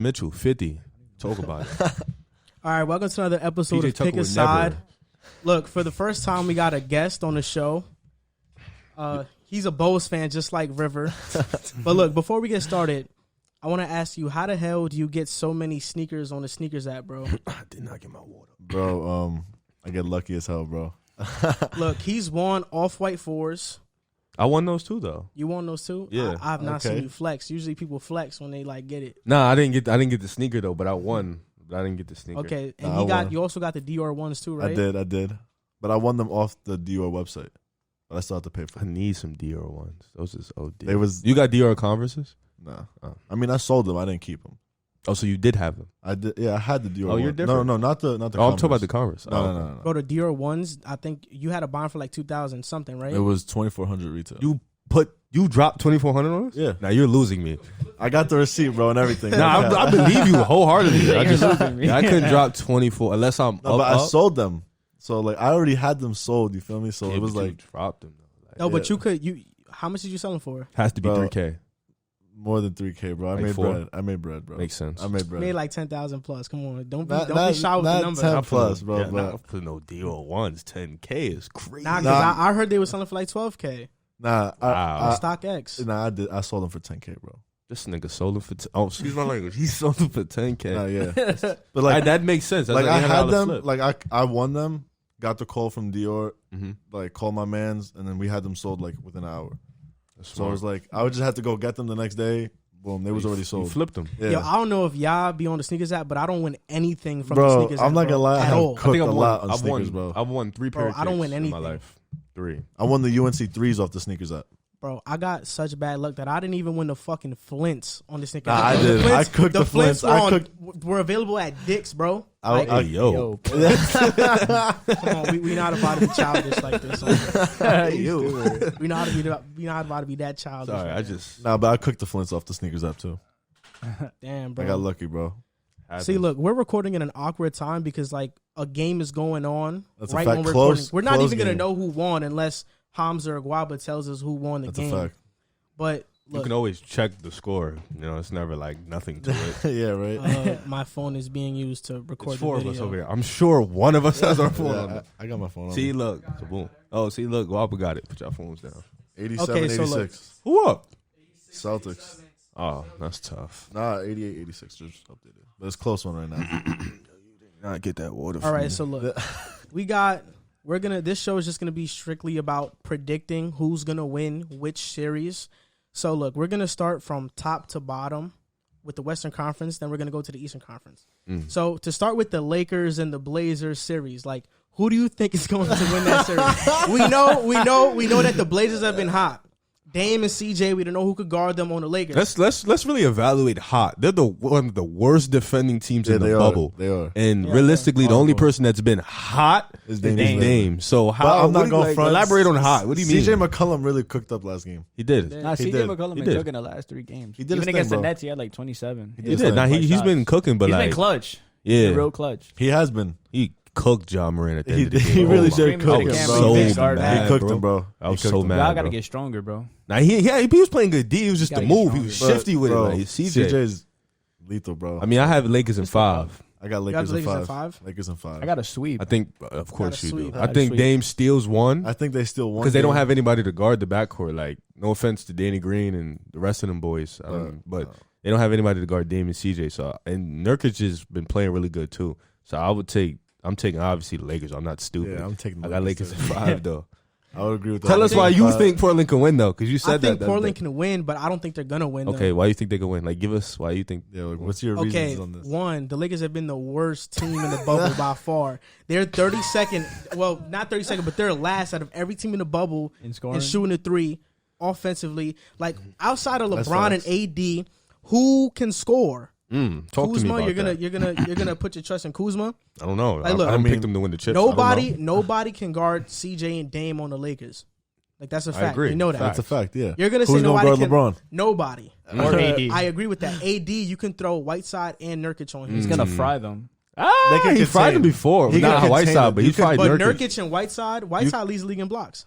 Mitchell, 50. Talk about it. All right, welcome to another episode PJ of Tucker Pick a would Side. never. Look, for the first time, we got a guest on the show. He's a Bulls fan, just like River. But look, before we get started, I want to ask you, how the hell do you get so many sneakers on the sneakers app, bro? I did not get my water. Bro, I get lucky as hell, bro. Look, he's won off-white 4s. I won those too, though. You won those too? Yeah. I have not Okay. seen you flex. Usually people flex when they like get it. Nah, I didn't get the sneaker though, but I won. But I didn't get the sneaker. Okay, and Nah, I won. you also got the Dior ones too, right? I did. But I won them off the Dior website. But I still have to pay for I them. need some Dior ones. Those is OD. You got Dior Converses? Nah. Oh. I mean, I sold them. I didn't keep them. Oh, so you did have them? I did. Yeah, I had the Dior. Oh, you're one. different. No, not the. Oh, I'm talking about the Converse. No. Bro, the Dior ones, I think you had a bond for like 2,000 something, right? It was 2,400 retail. You dropped 2,400 on us? Yeah. Now you're losing me. I got the receipt, bro, and everything. Nah, I believe you wholeheartedly. I You're losing me. couldn't drop 24 unless I'm No, up. but I sold them. So like, I already had them sold. You feel me? So Yeah, it was but you like dropped them. Though. Like, No, but yeah. how much did you sell them for? has to be Bro, 3K. more than 3K, bro. Like 4? I made bread, bro. Makes sense. I made bread. Made like 10,000 plus. Come on, don't be Not- shy with the not number. 10 Not plus, putting- bro. Yeah, but not putting no Dior ones. 10K is crazy. Nah, because Nah. I heard they were selling for like 12K nah, Wow. I, StockX. nah, I did. I sold them for 10K, bro. This nigga sold them for. Excuse my language. He sold them for 10K. Nah, yeah. But like, that makes sense. That's like I had $800 them. flip. Like I won them. Got the call from Dior. Mhm. Like called my mans, and then we had them sold like within an hour. That's So I was like, I would just have to go get them the next day. Boom, they was already You sold. flipped them. Yeah. Yo, I don't know if y'all be on the sneakers app, but I don't win anything from the Bro, sneakers app. I'm not gonna lie. I at have all. cooked a lot on I've sneakers, won, bro. I've won 3 Bro, pair of I don't kicks win in my anything. life. 3. I won the UNC threes off the sneakers app. Bro, I got such bad luck that I didn't even win the fucking flints on the sneakers Nah, app. I The did. I cooked the flints. were available at Dick's, bro. I- Hey, yo. Come on, we not about to be childish like this. We not about to be that childish. Sorry, man. I just. Nah, but I cooked the flints off the sneakers app too. Damn, bro. I got lucky, bro. See, look, we're recording in an awkward time because like a game is going on That's a right fact. when we're Close- recording. We're not close even gonna game. know who won unless Hamza or Guaba tells us who won the That's game. a fact. But You look, can always check the score. You know, it's never like nothing to it. Yeah, right. my phone is being used to record It's 4 the of video. us over here. I'm sure one of us has our phone on. Yeah, it. I got my phone on. See, look. So boom. Oh, see, look. Guapa got it. Put your phones down. 87, Okay, so look. 86. Who up? Celtics. Oh, that's tough. Nah, 88, 86 just updated. But it's a close one right now. Not get that water. All right, so look, this show is just gonna be strictly about predicting who's gonna win which series. So look, we're gonna start from top to bottom with the Western Conference, then we're gonna go to the Eastern Conference. So to start with the Lakers and the Blazers series, like who do you think is going to win that series? we know that the Blazers have been hot. Dame and CJ, we don't know who could guard them on the Lakers. Let's really evaluate hot. They're one of the worst defending teams in the they bubble. They are. And Yeah, realistically, the yeah. only person that's been hot Is is Dame. Dame. So how? I'm not what do you, going like, front. elaborate on hot. What do you mean? CJ McCollum really cooked up last game. He did. Nah, He CJ did. McCollum He been did. cooking the last 3 games. He did Even his thing, against bro. the Nets, he had like 27. did He his did. thing. Now he's shots. been cooking, but He's like been clutch. yeah, Real clutch. He has been. he cooked John Moran at the He end of the did- game. he really my did God. cook I him, was bro. so He cooked mad, He cooked bro. him, bro. I was He cooked so him. mad. Y'all got to bro. get stronger, bro. Now he was playing good D. It was just Gotta the get move. He was stronger. shifty with Bro, it. Like, CJ. CJ's lethal, bro. I mean, I have Lakers in 5. I got got Lakers the in Lakers in 5. 5? Lakers in 5. I got a sweep. I think, of course, a you do. sweep. I think Sweep. Dame steals one. I think they still won Because they don't have anybody to guard the backcourt. Like, no offense to Danny Green and the rest of them boys, but they don't have anybody to guard Dame and CJ. So, and Nurkic has been playing really good too. So I'm taking obviously the Lakers. I'm not stupid. Yeah, I'm taking the I got Lakers too. in 5 though. I would agree with that. Tell us why you 5. think Portland can win though, because you I said think that. Portland can win, but I don't think they're gonna win. Okay, though. why you think they can win? Like, give us why you think. Yeah, like, what's your Okay, reasons on this? one, the Lakers have been the worst team in the bubble by far. They're 32nd, well, not 32nd, but they're last out of every team in the bubble In scoring? and shooting the 3 offensively. Like outside of That's LeBron facts. and AD, who can score? Talk Kuzma, to me about you're that. gonna put your trust in Kuzma. I don't know. Like, look, I don't I mean, pick them to win the chips. I don't know. Nobody can guard CJ and Dame on the Lakers. Like that's a fact. agree. You know that. That's a fact, yeah. You're gonna Who's say gonna nobody guard can. LeBron? Nobody. Or AD. I agree with that. AD, you can throw Whiteside and Nurkic on him. He's going to fry them. They Ah, can he fried contain them before. He Not can Whiteside, contain but it. he You can- fried But Nurkic. Nurkic and Whiteside leads the league in blocks.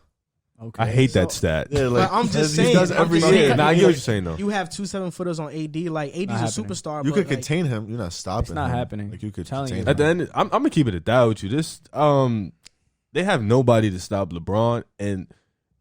Okay. I hate that stat. Yeah, But I'm just he saying. does I'm every just year. saying, Nah, I get what you're saying though. You have 2 7-footers on AD. Like AD's a happening. superstar. You but, could like, contain him. You're not stopping. It's not him. happening. Like you could Telling contain you. At the him. end, I'm gonna keep it at that with you. They have nobody to stop LeBron, and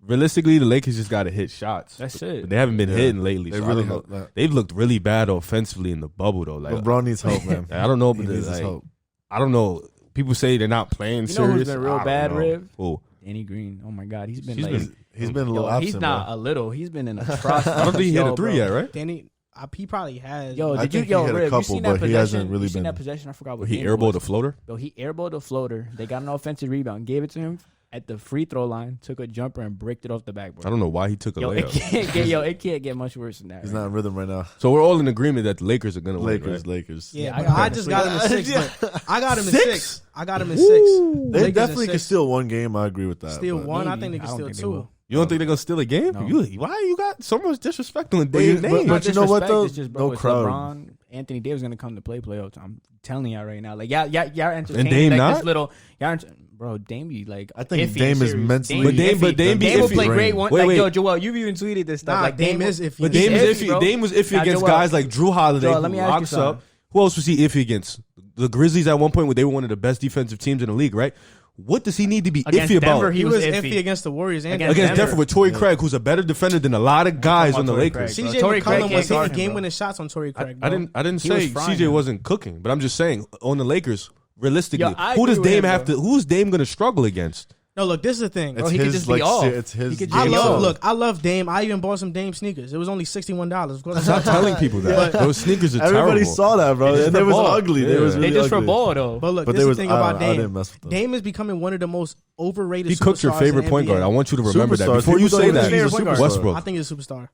realistically, the Lakers just got to hit shots. That's it. But they haven't been hitting lately. They so really I don't know. have. They've looked really bad offensively in the bubble though. Like LeBron needs help, man. I don't know, He but needs his like, help. I don't know. People say they're not playing You know serious. who's been real I don't bad, know. Riv? Who? Danny Green. Oh my God, he's been He's like. been- He's been a little absent. he's not bro. a little. He's been in a trust. I don't think he hit a three yet, right? Danny, he probably has. Yo, I did you think he yo hit a Riv, you couple, seen but that he possession? hasn't really You seen been- that possession? I forgot what He game it airballed was. a floater. Yo, he airballed a floater. They got an offensive rebound, gave it to him at the free throw line, took a jumper and bricked it off the backboard. I don't know why he took a Yo, it layup. can't get much worse than that. He's right? not in rhythm right now. So we're all in agreement that the Lakers are gonna win. Lakers, Right? Lakers. Yeah, Yeah, but I just got him in 6. But I got him in 6. I got him in 6. They Lakers definitely in can 6. steal one game. I agree with that. Steal but- one. I Maybe. think they can I don't steal think they 2. will. You don't think they're gonna steal a game? No. Why you got so much disrespect on But Dame's you- name? but you know what, Disrespect, though? it's just, bro, No it's crowd. LeBron, Anthony Davis gonna come to play playoffs. I'm telling y'all right now. Like y'all entertaining Dame like not? this little. Bro, Dame be like. I think iffy Dame is series. mentally- But Dame be Dame will iffy. play great one. Wait, like wait. yo, Joel, you've even tweeted this stuff. Nah, like Dame is iffy. But He's Dame is iffy, iffy. bro. Dame was iffy Now, against Joel, guys like Drew Holiday, Joel, who let me ask you locks up. something. Who else was he iffy against? The Grizzlies at one point, where they were one of the best defensive teams in the league, right? What does he need to be Against iffy Denver, about? He He was was iffy iffy. against the Warriors and Against Against Denver. Denver with Torrey Craig, who's a better defender than a lot of guys on the Torrey Lakers. Craig. CJ Torrey Craig McCollum was can't guard hitting him, game bro. winning shots on Torrey Craig. I bro. didn't He was say frying CJ him. wasn't cooking, but I'm just saying on the Lakers, realistically, Yo, I who does agree with Dame him, have bro. to? Who's Dame going to struggle against? No, look, this is the thing. It's he could his, just be like, off. It's his. He could game just be style. off. I love Dame. I even bought some Dame sneakers. It was only $61. Of course, Stop telling people that. Those sneakers are Everybody terrible. saw that, bro, just and they for was ball. ugly. They Yeah. was They really They just for ugly. ball though. But look, But this they is was. the thing I about didn't Dame. mess with them. Dame is becoming one of the most overrated. He cooked your superstars favorite in point guard. I NBA. want you to remember that Superstars. before you People say don't that. think he's a Favorite point superstar. guard. Westbrook. I think he's a superstar.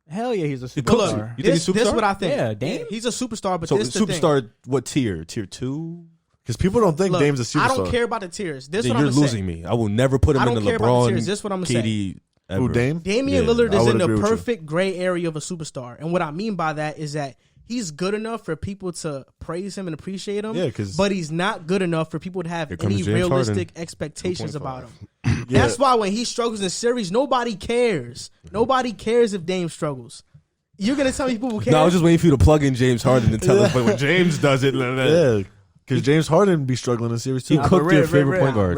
Hell yeah, he's a He cooks you. superstar. You think This he's is superstar? what I think. Yeah, Dame. He's a superstar, but So this the thing. superstar, what tier? Tier 2? Because people don't think Look, Dame's a superstar. I don't care about the tiers. This Then what I'm you're gonna losing say. me. I will never put him I in don't the care about the tiers. LeBron, This what I'm gonna KD. Ever. Who, Dame? Damian Yeah. Lillard I is would in the agree with you. perfect gray area of a superstar. And what I mean by that is that he's good enough for people to praise him and appreciate him. Yeah, 'cause- but he's not good enough for people to have Here comes any James realistic Harden. expectations 2.5. about him. That's why when he struggles in series, nobody cares. Nobody cares if Dame struggles. You're gonna tell me people care? No, I was just waiting for you to plug in James Harden and tell us. But when James does it, Yeah, because James Harden be struggling in series too. He cooked your favorite point guard.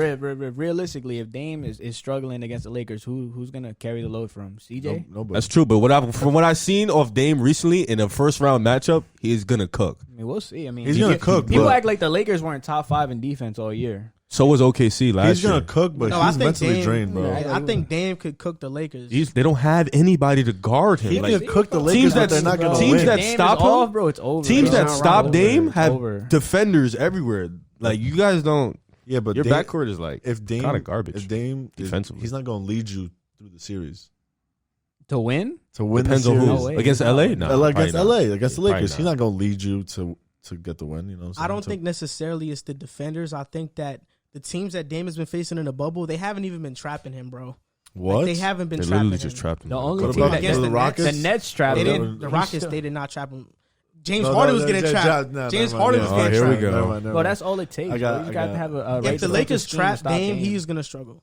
Realistically, if Dame is struggling against the Lakers, who's gonna carry the load for him? CJ. Nobody. That's true. But from what I've seen of Dame recently in a first round matchup, he's gonna cook. I mean, we'll see. I mean, He's gonna cook, People but- act like the Lakers weren't top 5 in defense all year. So was OKC last He's year. gonna cook, but No, I he's think mentally Dame, drained, bro. I think Dame could cook the Lakers. They don't have anybody to guard him. He Like, can cook the teams Lakers, but that- they're not gonna teams win. that Dame stop is him- off, bro. It's over. teams bro. that It's stop over. Dame It's have over. defenders everywhere. Like you guys don't. Yeah, but Your Dame, backcourt is like if Dame kind of garbage. If Dame is, defensively. he's not gonna lead you through the series to win. to win Depends the on series. who No way. against LA. No, LA against probably LA not. against the Yeah, Lakers. probably He's not gonna lead you to get the win. You know, what I'm I don't saying? think necessarily it's the defenders. I think that the teams that Dame has been facing in the bubble, they haven't even been trapping him, bro. what Like, they haven't been They trapping literally him. just trapped him. The only What team about that against the the Rockets? the Nets trapped They him. didn't. The He's Rockets, still- they did not trap him. James No, Harden no, was getting no, trapped. no, James no, Harden no, was no. getting Here we trapped. go. Never mind, never Bro, mind. that's all it takes. I got- bro. You I got to got- have a. If the Lakers trap Dame, he's gonna struggle.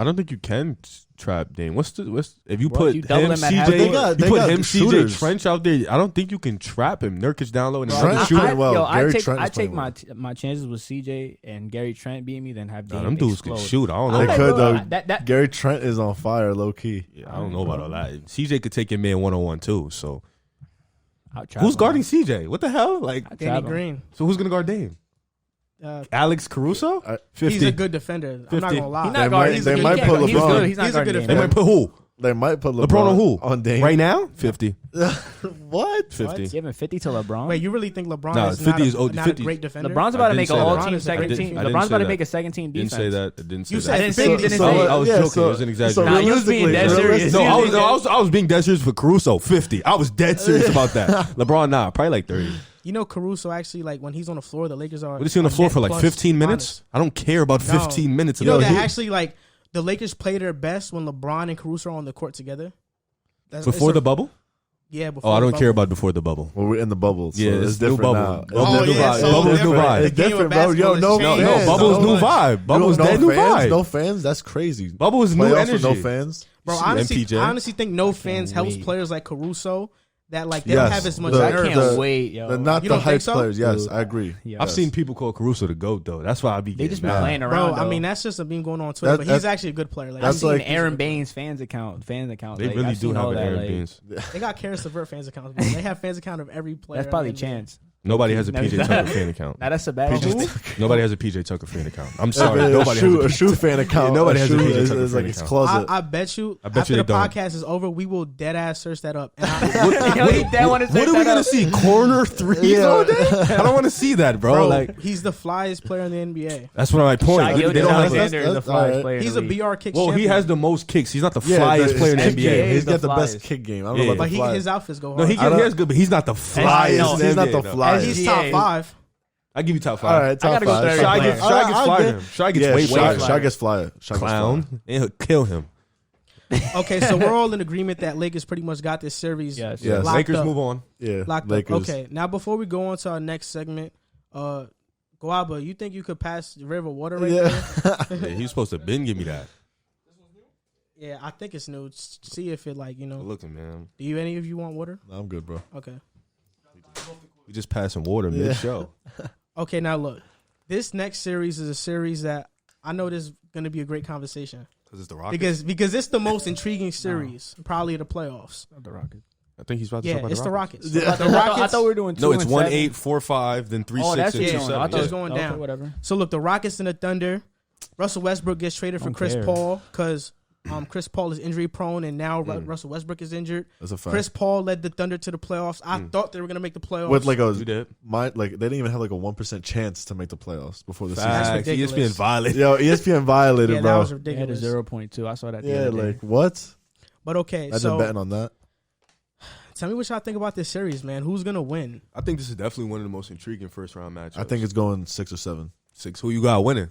I don't think you can trap Dame. What's if you Bro, put you double him, him at CJ, half They you got put him, shooters. CJ Trench out there. I don't think you can trap him. Nurkic down low and Trent- another shooting shooter. well. Gary Trent is I take playing my chances with CJ and Gary Trent beating me than have Dame. Nah, them dudes explode. can shoot. I don't know. They about could that. though. Gary Trent is on fire, low key. Yeah, I don't know about all that. CJ could take your man 1-on-1 too. So I'll trap who's him. guarding CJ? What the hell? Like, I'll Danny trap him. Green. so who's gonna guard Dame? Alex Caruso? 50. He's a good defender. I'm not 50. gonna lie. He's They not guarding. might- they He might can't put guard- He's LeBron. good. He's not He's a guarding good Dame. They might put who? They might put LeBron on who? on Dame Right now? 50. What? 50. Giving 50 to LeBron. Wait, you really think LeBron Nah, is 50 not, is old- not 50. a great defender? LeBron's about I to didn't make say an that. all-team I second didn't- team. I didn't LeBron's say about to that. make a second team Didn't defense. say that. I didn't say You that. said I didn't say- 50. didn't So say- I was Yeah, joking. so- it was an exaggeration. Nah, you was being dead serious. No, I was being dead serious for Caruso. 50. I was dead serious about that. LeBron, nah, probably like 30. You know, Caruso actually, like, when he's on the floor, the Lakers are. What is he on the floor for, like 15 minutes? I don't care about No. 15 minutes. You know of that that. actually, like, the Lakers play their best when LeBron and Caruso are on the court together. Before the bubble? Yeah, before Oh, I the don't care bubble. about before the bubble. Well, we're in the bubble. So Yeah, it's it's new different bubble. now. Bubble's new vibe. so Bubble's new different. vibe. The It's game of different, bro. Yo, basketball no has No, changed fans. Bubble's so new much. vibe. Bubble's no that new fans, vibe. no fans. That's crazy. Bubble is new Playoffs energy. with no fans. Bro, See, honestly, MPJ. I honestly think no fans helps wait. players like Caruso that like they don't Yes. have as much The- I nerves. can't wait, yo. Not You the don't think hype so? players. Yes, Dude. I agree. Yeah. I've seen people call Caruso the GOAT, though. That's why I be They getting just be mad. playing Bro, around. I though. mean that's just a being going on Twitter, That- but he's that- actually a good player. Like, I've that's seen like- Aaron Baines fans account. They Like, really I've do seen have all an that, Aaron like, Beans. they got Karis LeVert fans accounts. Bro. They have fans account of every player. That's probably in the NBA. Chance. Nobody has a No, PJ he's Tucker not. fan account. Now that's a bad Nobody has a PJ Tucker fan account. I'm sorry. A Nobody has a shoe fan account. nobody has a shoe PJ is Tucker like fan his account. closet. I bet you. I bet after you the they don't. podcast is over, we will dead ass search that up. And What are we gonna see? Corner threes Yeah. all day? I don't want to see that, bro. bro, Like he's the flyest player in the NBA. that's what my point. Shaq They Gilgeous don't have Alexander is the that's flyest alright. player. in He's the a league. BR kick. Well, he champion. has the most kicks. He's not the Yeah, flyest player in the his NBA. kick game. He's the got the best flyest. kick game. I don't Yeah. know about But the flyest. his outfits go hard. No, he I don't- is good, but he's not the flyest. no, in the he's not NBA, the though. flyest. He's Yeah. top 5. I give you top 5. All right, top gotta go five. third Shy player. gets flyer him. Shy gets Yeah, way Shy flyer. gets flyer. Shy gets flyer. Clown. And he'll kill him. Okay, so we're all in agreement that Lakers pretty much got this series Yes. Yes. locked Lakers up. move on. Yeah, Locked Lakers. up. Okay, now before we go on to our next segment, Guaba, you think you could pass the river water right Yeah. there? Yeah, he was supposed to been give me that. Yeah, I think it's new. See if it like Looking, man. Do you any of you want water? No, I'm good, bro. Okay. We just passing water mid show. Okay, now look. This next series is a series that I know this is going to be a great conversation Because it's the Rockets. because it's the most intriguing series probably of the playoffs. The Rockets. I think he's about to Yeah, talk about it's the Rockets. Yeah. The Rockets. I thought we were doing 2 No, it's and 1-8, 7. 4-5, then 3-6, Oh, that's and it. yeah. 2-7. I thought it was going Okay, down. whatever. So look, the Rockets and the Thunder. Russell Westbrook gets traded for Don't Chris care. Paul because Chris Paul is injury prone and now Russell Westbrook is injured. That's a fact. Chris Paul led the Thunder to the playoffs. I thought they were going to make the playoffs. With like You a did. they didn't even have like a 1% chance to make the playoffs before the That's Facts. ridiculous. ESPN violated. season. Yo, ESPN violated, yeah, bro. that was They had ridiculous. a 0.2. I saw that. The Yeah, other day. like what? But okay, Imagine so betting on that. tell me what y'all think about this series, man. Who's going to win? I think this is definitely one of the most intriguing first round matchups. I think it's going 6 or 7. 6. Who you got winning?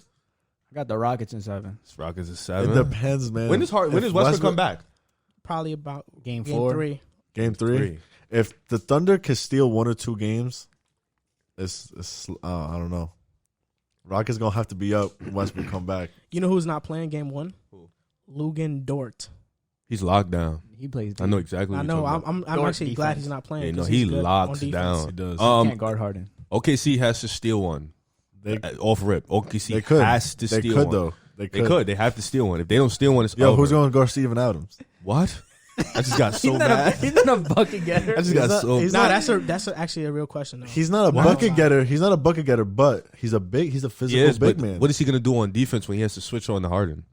I got the Rockets in 7. It's Rockets is It 7. depends, man. When does Westbrook come back? Probably about Game game 4. 3. Game 3. If the Thunder could steal 1 or 2 games, it's I don't know. Rockets gonna have to be up when Westbrook come back. You know who's not playing game 1? Who? Lugan Dort. He's locked down. He plays. I know exactly what I you're know. talking about. I'm Dort actually glad defense. he's not playing. Yeah, no, 'cause he he's good on locks defense. down. He does. He can't guard Harden. OKC has to steal one. They Off rip. OKC they could. has to They steal could one. though. They They could. They have to steal one. If they don't steal one, it's Yo, over. who's going to guard Steven Adams? What? I just got so He's not a mad. he's not a bucket getter. I just got not- so he's Nah, not- that's actually a real question though. He's not a Wow. bucket getter. He's not a bucket getter, but he's a physical Yes, big but man. what is he going to do on defense when he has to switch on to Harden?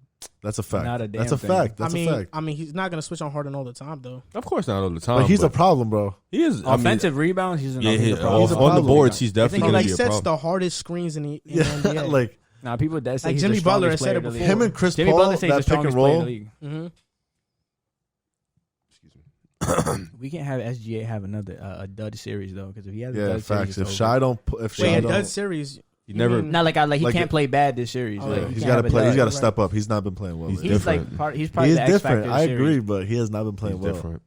That's a fact. Not a damn That's a thing. fact. That's a fact. I mean, he's not gonna switch on Harden all the time though. Of course not all the time. But he's a problem, bro. He is. I mean, Offensive rebounds. He's yeah, a problem. He's a on the problem. boards, he's I definitely think he going like to be a sets problem. the hardest screens in the Yeah, NBA. like Nah, people that say Like he's Jimmy the Butler strongest has said player it in the before. league. him and Chris Jimmy Paul, Butler says that he's the pick and strongest player in roll. the league. We can't have SGA have another a dud series though, because if he has a Yeah, dud facts. series, If it's Shy over. don't, Wait, a don't, dud series. He never. mean- Not like he Like can't it- play bad this series. Oh, Like, yeah. he he's can't got have to a play. He's dud. got to step up. He's not been playing well. He's lately. He's different. like he's He probably is the X factor different. of I the series. agree, but he has not been playing He's well. different.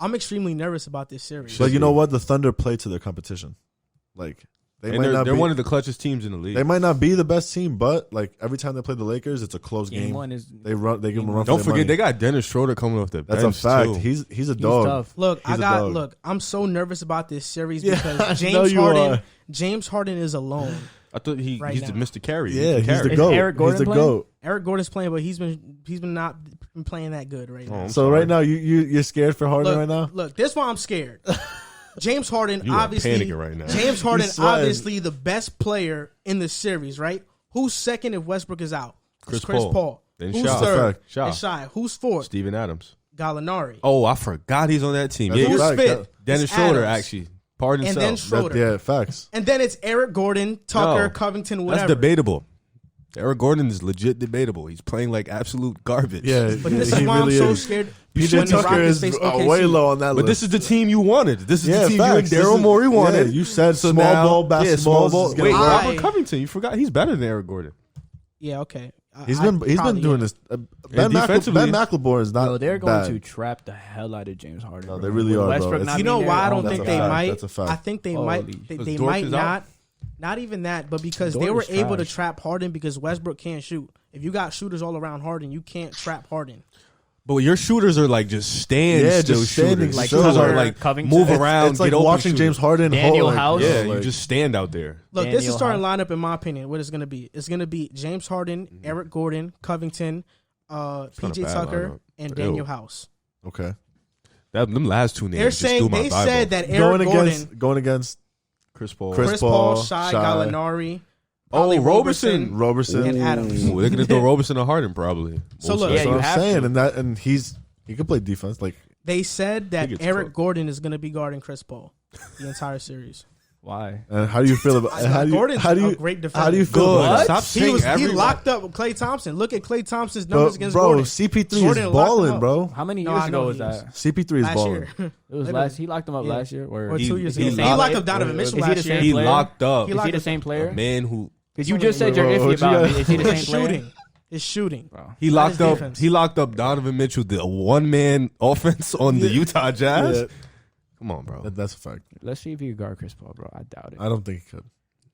I'm extremely nervous about this series. But you know what? The Thunder play to their competition. Like they And might not they're be. one of the clutchest teams in the league. They might not be the best team, but like every time they play the Lakers, it's a close Game game. 1 is They run. They give them a run. Don't for their forget, they money. got Dennis Schroeder coming off the That's bench a fact. too. He's a he's dog. tough. Look, He's a dog. look. I'm so nervous about this series Yeah, because I know James you Harden. are. James Harden is alone. I thought Right he's now. the Mr. Carry. Yeah, He can he's the carry. goat. Eric Gordon He's the playing? goat. Eric Gordon's playing, but he's been not been playing that good right Oh, now. I'm So sorry. right now, you're scared for Harden Look, right now. look, this is why I'm scared. James Harden, You are obviously, panicking right now. James Harden, You're sweating. obviously the best player in the series, right? Who's second if Westbrook is out? It's Chris Paul. Then Who's Sha. third? Fact. Sha. And Shy. Who's fourth? Steven Adams. Gallinari. Oh, I forgot he's on that team. That's Yeah, a Who's fact. fifth? Dennis It's Schroeder Adams. actually. Pardon And himself. then Schroeder. Yeah, facts. And then it's Eric Gordon, Tucker, No. Covington, That's whatever. debatable. Eric Gordon is legit debatable. He's playing like absolute garbage. Yeah, But this he is why really I'm so is. scared. PJ when the Tucker Rockets is face OKC. way low on that But list. this is the team you wanted. This is Yeah, the team facts. you and This Daryl is- Morey wanted. yeah, you said So small now- ball basketball. Yeah, small This ball. is gonna Wait, work. Robert Covington. You forgot he's better than Eric Gordon. Yeah, okay. He's been doing this. Ben McLemore is not. No, they're going bad. to trap the hell out of James Harden. No, they really are, Westbrook bro. not You know being why I there, don't think they fact. might? That's a fact. I think they Holy. might. They Because might Dort is not. out? Not even that, but because Dort they were is able to trash. trap Harden because Westbrook can't shoot. If you got shooters all around Harden, you can't trap Harden. But your shooters are like just stand Yeah, still just standing shooters. like Shooters Cutler, are like Covington. move around. It's like get open watching shooters. James Harden. Daniel hold, House. Yeah, like, you just stand out there. Look, this is Daniel starting lineup in my opinion. What it's going to be? It's going to be James Harden, Eric Gordon, Covington, not a PJ bad Tucker, lineup. and Ew. Daniel House. Okay. Them last two names. They're just saying threw my they Bible. said that Eric Going Gordon, against Chris Paul. Chris Paul, Shai Gallinari, probably Roberson. Roberson. and Adams. Ooh, they're gonna throw Roberson to Harden probably. So We'll look- see. That's Yeah, what you I'm have saying, to. and he can play defense. Like They said that He gets Eric cooked. Gordon is going to be guarding Chris Paul the entire series. Why? and how do you feel about Gordon's how do you a great defender. how do you feel Good. about that? Stop He saying was he everybody. locked up Klay Thompson. Look at Klay Thompson's numbers against Bro, Gordon. CP3 Gordon is locked him balling, up. bro. How many No, years I know ago was he is. that? CP3 is Last balling. year. It was Maybe- last. He locked him up Yeah. last year. Or Or 2 years he ago. locked- He locked up Donovan is Mitchell he the last same year. He player? locked up He Is locked he the up- same a player? man who Because you just said you're Bro, iffy what you about got? me. Is he the It's same player? shooting. It's shooting. Bro. he Not locked his up. defense. He locked up Donovan Mitchell, the one man offense on the Utah Jazz. Yeah, Come on, bro. that's a fact. Let's see if he can guard Chris Paul, bro. I doubt it. I don't think he could.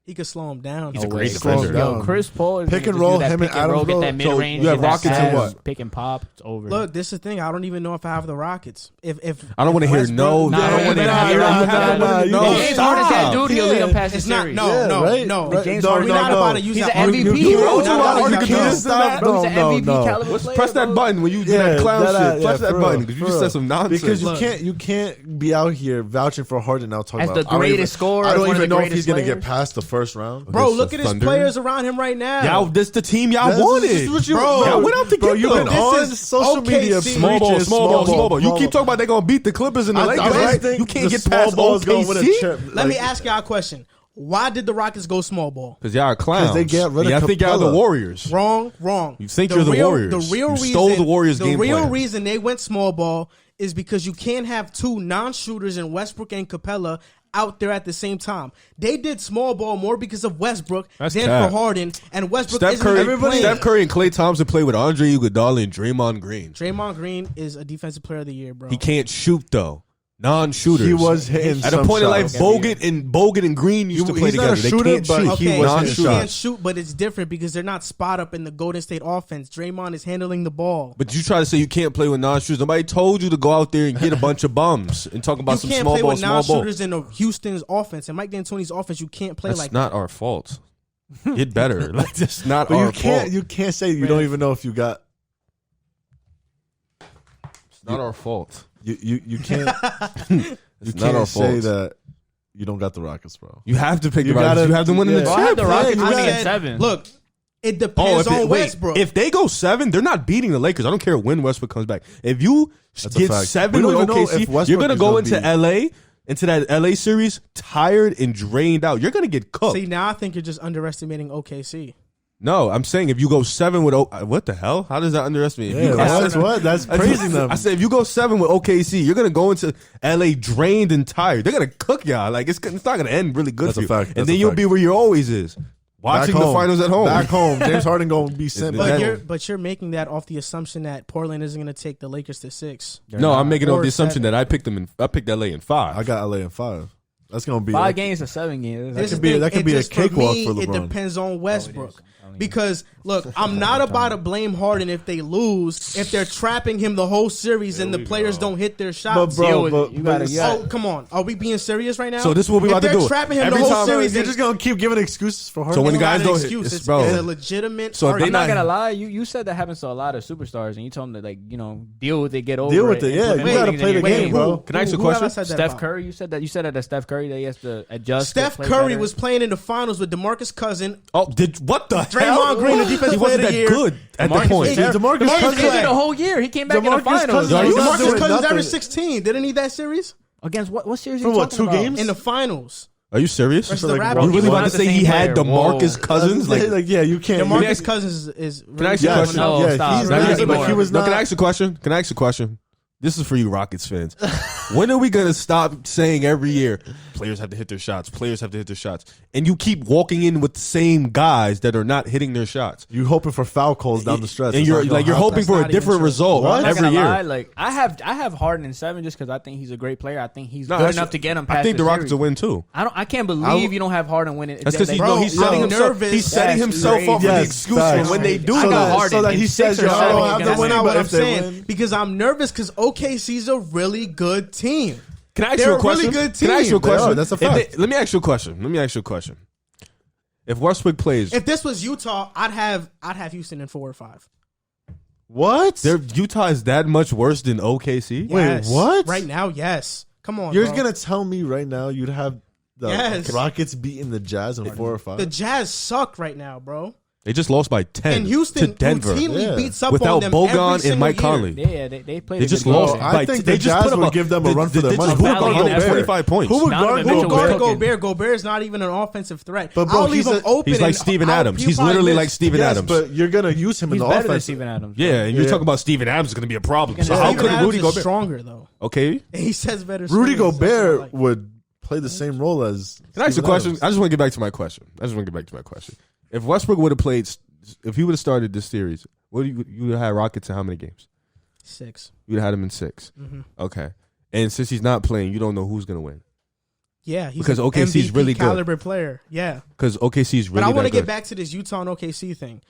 He could slow him down. He's a No great way. defender. Slow him Yo, Chris Paul is Pick gonna and just roll, do that him pick and Adams, roll, get bro. that So mid-range, you have get that Rockets and pass, what? Pick and pop. It's over. Look, this is the thing. I don't even know if I have the Rockets. If I don't want to hear Westbrook- no. Nah, I don't want to nah, hear. nah, You nah, have nah, to you know. can't. James Harden's that dude. He'll lead him past It's the not. series. No, Yeah, no, right? no. Right. James No, Harden, We're not no, about no. to use He's that an MVP. argument. He We're wrote not you about to out. use You that can't argument. say that. Bro, he's an No, MVP no. caliber Let's player, press that bro. button when you do that clown shit. Press that button because you just said some nonsense. Because Look. you can't be out here vouching for Harden now talking As about the greatest scorer, I as don't one of even the know if he's greatest gonna get players. past the first round. Bro, Against look the at his Thunder? players around him right now. Y'all, this the team y'all This wanted. is what you- Bro, Y'all went out to Bro, get you've them. been on This is social media. OKC. Small ball, preaching small ball. You keep talking about they're gonna beat the Clippers and the I Lakers, always right? think You can't the get small past ball is gonna win a OKC chip. Let me ask y'all a question. Why did the Rockets go small ball? because y'all are clowns. they get rid of Yeah, I think y'all are the Capella. Warriors. Wrong. You think you're the Warriors. The real You reason, stole the Warriors' The game real plan. reason they went small ball is because you can't have two non-shooters in Westbrook and Capella out there at the same time. They did small ball more because of Westbrook That's than cap. for Harden, and Westbrook Steph isn't even playing. Steph Curry and Klay Thompson play with Andre Iguodala and Draymond Green. Draymond Green is a defensive player of the year, bro. He can't shoot though. Non-shooters. He was hitting at a some point in life. shots. Bogut and Green used to play He's not a together. They shooter, can't but shoot. he Okay, was non hitting he can't shots. shoot, but it's different because they're not spot up in the Golden State offense. Draymond is handling the ball. But you try to say you can't play with non-shooters. Nobody told you to go out there and get a bunch of bums and talk about You some can't small play ball, with small ball. non-shooters in the Houston's offense and Mike D'Antoni's offense. You can't play That's like not our fault. Get better. Like that's not But our you can't. fault. You can't say you don't even know if you got. It's not our fault. You can't. You It's not our can't say fault. that you don't got the Rockets, bro. You have to pick You the Rockets. gotta- You have them winning yeah. the Bro, I had chip. the Rockets you winning gotta- at 7. Look, it Oh, depends on wait, Westbrook. if they go 7, they're not beating the Lakers. I don't care when Westbrook comes back. If you That's a get fact. 7 We with don't even know if OKC, Westbrook you're gonna is go gonna into be- LA, into that LA series tired and drained out. You're gonna get cooked. See, now I think you're just underestimating OKC. No, I'm saying if you go 7 with what the hell? How does that underestimate? If you Yeah, go that's 7 what. That's praising them. I said if you go 7 with OKC, you're gonna go into LA drained and tired. They're gonna cook y'all. Like it's not gonna end really good That's for a you. fact. And That's then a you'll fact. be where you always is, watching the finals at home. Back home, James Harden gonna be sent But back. But you're making that off the assumption that Portland isn't going to take the Lakers to 6. No, I'm making Or up the assumption 7. that I picked them in. I picked LA in 5. I got LA in 5. That's gonna be 5 games to 7 games. This could is be- the that thing, could be it a just, cakewalk me, for It LeBron. depends on Westbrook. telling you. Because, look, I'm not about to blame Harden if they lose, if they're trapping him the whole series and the players don't hit their But shots. bro, Deal with but, it. You gotta- you gotta- Oh, come on. Are we being serious right now? So this is what we if about to they're do. trapping him Every the whole time- series, you're and just gonna keep giving excuses for Harden. So when the it's not guys an don't excuse. hit, It's bro. a legitimate So if they argument. I'm not not- gonna lie. You said that happens to a lot of superstars, and you told them to deal with it, get over Deal it. with it, yeah. implement You gotta things play in the your game, bro. Can I ask you a Who have question? I said that Steph about? Curry, you said that Steph Curry that he has to adjust. Steph to play Curry better. was playing in the finals with DeMarcus Cousins. Oh, what the Draymond hell? Green, the defensive he player wasn't of the that year. good at the DeMarcus point. was Hey, there. DeMarcus DeMarcus He was Cousins. injured the whole year. He came back in the DeMarcus finals. Cousins- Are you DeMarcus doing Cousins nothing. averaged 16. Didn't he that series? Against what series? For are you what, talking 2 about? games? In the finals. Are you serious? Versus So, the like, Raptors. bro, You really He about to wasn't say the he same had player. DeMarcus Whoa. Cousins? Like, yeah, you can't. DeMarcus ask- Cousins is Can I ask you a really- question? No, yeah, stop. he's Not not, anymore. but he was no, not. can I ask you a question? Can I ask you a question? This is for you Rockets fans. When are we gonna stop saying every year players have to hit their shots? Players have to hit their shots, and you keep walking in with the same guys that are not hitting their shots. You hoping for foul calls down the stretch, and you're hoping for a different result every year. Like I have Harden in 7 just because I think he's a great player. I think he's good enough to get him past. I think the Rockets series. will win too. I can't believe you don't have Harden winning. That's because he's setting himself. He's setting himself up for the excuse when they do that. So that he says you don't have the winning, but if they win, because I'm nervous because OKC's a really good team. Can I ask you a question? Really good team. Can I ask you a question? That's a fact. Let me ask you a question. If Westbrook plays, if this was Utah, I'd have Houston in 4 or 5. What? Utah is that much worse than OKC? Yes. Wait, what? Right now, yes. Come on, You're bro. gonna tell me right now you'd have the Rockets beating the Jazz in 4 or 5? The Jazz suck right now, bro. They just lost by 10 and Houston to Denver routinely beats up without on them Bogan every and Mike year. Conley. Yeah, they played. They just lost. I think the Jazz would give them a run for their money. Who would guard 25 points? Who would guard Gobert? Gobert is not even an offensive threat. But bro, I'll leave him open. He's like Steven Adams. He's literally like Steven Adams. But you're gonna use him in the offense. Steven Adams. Yeah, and you're talking about Steven Adams is going to be a problem. So how could Rudy Gobert? Stronger though. Okay, he says better. Rudy Gobert would play the same role as. Can I ask you a question? I just want to get back to my question. If Westbrook would have played, if he would have started this series, what you would have had Rockets in how many games? 6. You'd have had him in 6. Mm-hmm. Okay, and since he's not playing, you don't know who's going to win. Yeah, he's because OKC is really good caliber player. Yeah, because OKC is really. But I want to good. get back to this Utah and OKC thing.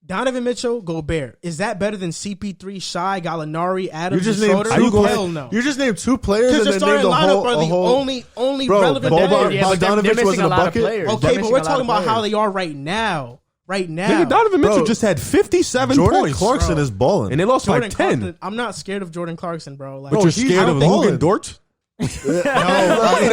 Donovan Mitchell, Gobert. Is that better than CP3, Shai, Gallinari, Adams, Schroeder? Hell no. You just named 2 players and then named the lineup whole. are the only bro, relevant Bogdanovich players. wasn't a bucket. Okay, but we're talking about how they are right now. Nigga, Donovan Mitchell just had 57 Jordan points. Clarkson is balling, and they lost by 10. Clarkson, I'm not scared of Jordan Clarkson, bro. But you're scared of Luka Dort? No, I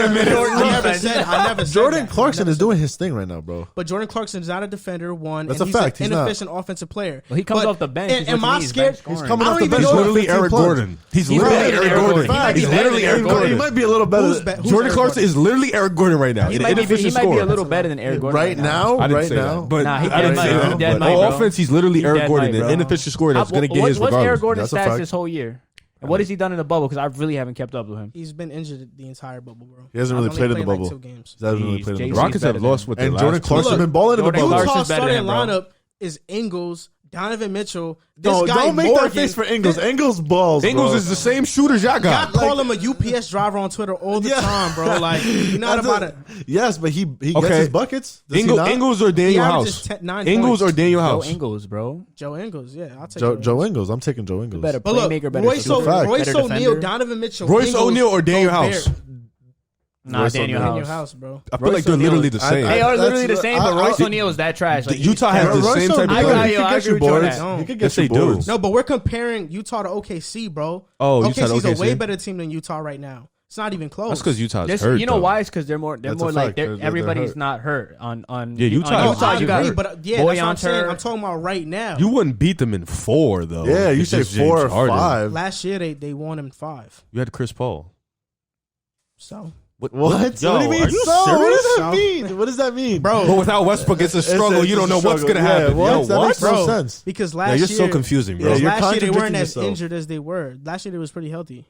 never said Jordan that. Clarkson is doing his thing right now, bro. But Jordan Clarkson is not a defender. That's and a fact. He's an inefficient offensive player. Well, he comes off the bench. And am I scared? He's coming off the bench. He's literally Eric Gordon. He's literally Eric Gordon. He's literally Eric Gordon. He might be a little better. Jordan Clarkson is literally Eric Gordon right now. He might be a little better than Eric Gordon right now. I didn't say that. But I didn't say that. But on offense, he's literally Eric Gordon, an inefficient scorer that's going to get his regardless. What's Eric Gordon's stats this whole year? And what has he done in the bubble? Because I really haven't kept up with him. He's been injured the entire bubble, bro. He hasn't really played in the bubble. Like 2 games. He hasn't really played in the bubble. Rockets have lost with and Jordan Clarkson's been balling in the bubble. Utah's starting lineup is Ingles, Donovan Mitchell. Don't make that face for Ingles. Ingles balls. Ingles is the same shooters y'all got. Y'all call him a UPS driver on Twitter all the time, bro. Like you're not about it. Yes, but he gets his buckets. Ingles or Daniel House? Ingles or Daniel House? Joe Ingles, bro. Joe Ingles, yeah, I'll take Joe Ingles. I'm taking Joe Ingles. Better playmaker, better Royce O'Neal, Donovan Mitchell, Royce O'Neal or Daniel House? Nah, Daniel House, bro. I feel like they're literally the same. They are literally the same, but Royce O'Neal is that trash. Utah has the same type of player. He can get you boards. He can get you boards. No, but we're comparing Utah to OKC, bro. Oh, Utah to OKC's OKC? a way better team than Utah right now. It's not even close. That's because Utah's hurt. You know though. why? It's because they're more like everybody's hurt. not hurt on. Yeah, Utah. I you got agree, but yeah, that's what I'm saying. I'm talking about right now. You wouldn't beat them in 4 though. Yeah, you say 4 or 5. Last year they won in 5. You had Chris Paul. So. What? Yo, What do you mean? are you so? serious? What does that mean? What does that mean, Bro. But without Westbrook, it's a struggle. You don't know what's going to happen. What? That makes no Bro, sense. Because Yeah, last you're year, so confusing, bro. Yeah, you're last year they weren't contradicting as yourself. injured as they were. Last year they was pretty healthy.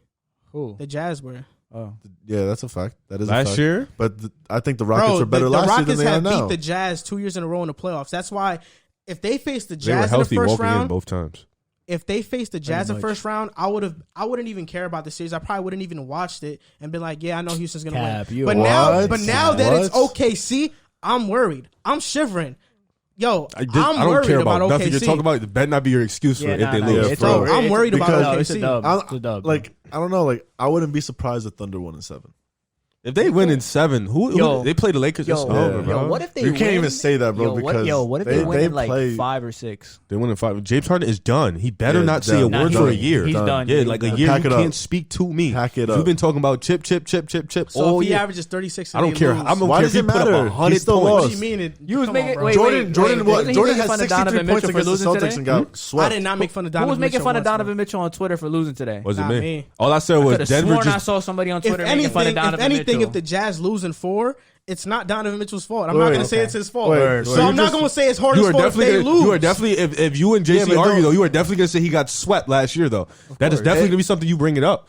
Who? The Jazz were. Oh, Yeah, that's a fact. That is a Last fact. year? But I think the Rockets Bro, are better the last year Rockets than they are have now. beat the Jazz 2 years in a row in the playoffs. That's why if they faced the They were Jazz in the healthy first walking in round, both times. if they faced the Jazz in much. first round, I wouldn't even care about the series. I probably wouldn't even watched it and been like, yeah, I know Houston's gonna Cap, win. you But what? now that it's What? OKC, I'm worried. I'm shivering. Yo, I I'm don't worried care about OKC. nothing you're talking about. It better not be your excuse for if they lose. It's bro. over. I'm worried about because- OKC. It's a dub. I- It's a dub. Like I don't know. Like I wouldn't be surprised if Thunder won in 7. If they win in 7, who they play the Lakers? It's over, bro. What if they You win? can't even say that, bro, because what if they win they in like play- 5 or 6? They win in 5. James Harden is done. He better Yeah, not say a done. word Nah, for a he's year. He's done. Yeah, like a year. Pack You it up. can't speak to me. Pack it You've up. been talking about chip So all if he year. averages 36, I don't care. I don't Why care does if he it put up matter? 100 He still points. What lost. do you mean? You was Come making on, bro. wait, Jordan wasn't he Jordan making had fun of 63 Donovan points Mitchell for against the losing Celtics today? and got swept. I did not make fun of Who Donovan. was making Mitchell fun of once, bro. Donovan Mitchell on Twitter for losing today? Was it Not me? me. All I said was Could have Denver sworn I just. saw somebody on If Twitter making fun of anything, Donovan Mitchell. if the Jazz lose in 4, it's not Donovan Mitchell's fault. I'm Wait, not going to okay. say it's his fault. Wait, so so I'm you not going to say it's Harden's fault if they lose. You are definitely if you and JC but argue don't- though, you are definitely gonna say he got swept last year though. That is definitely gonna be something you bring it up.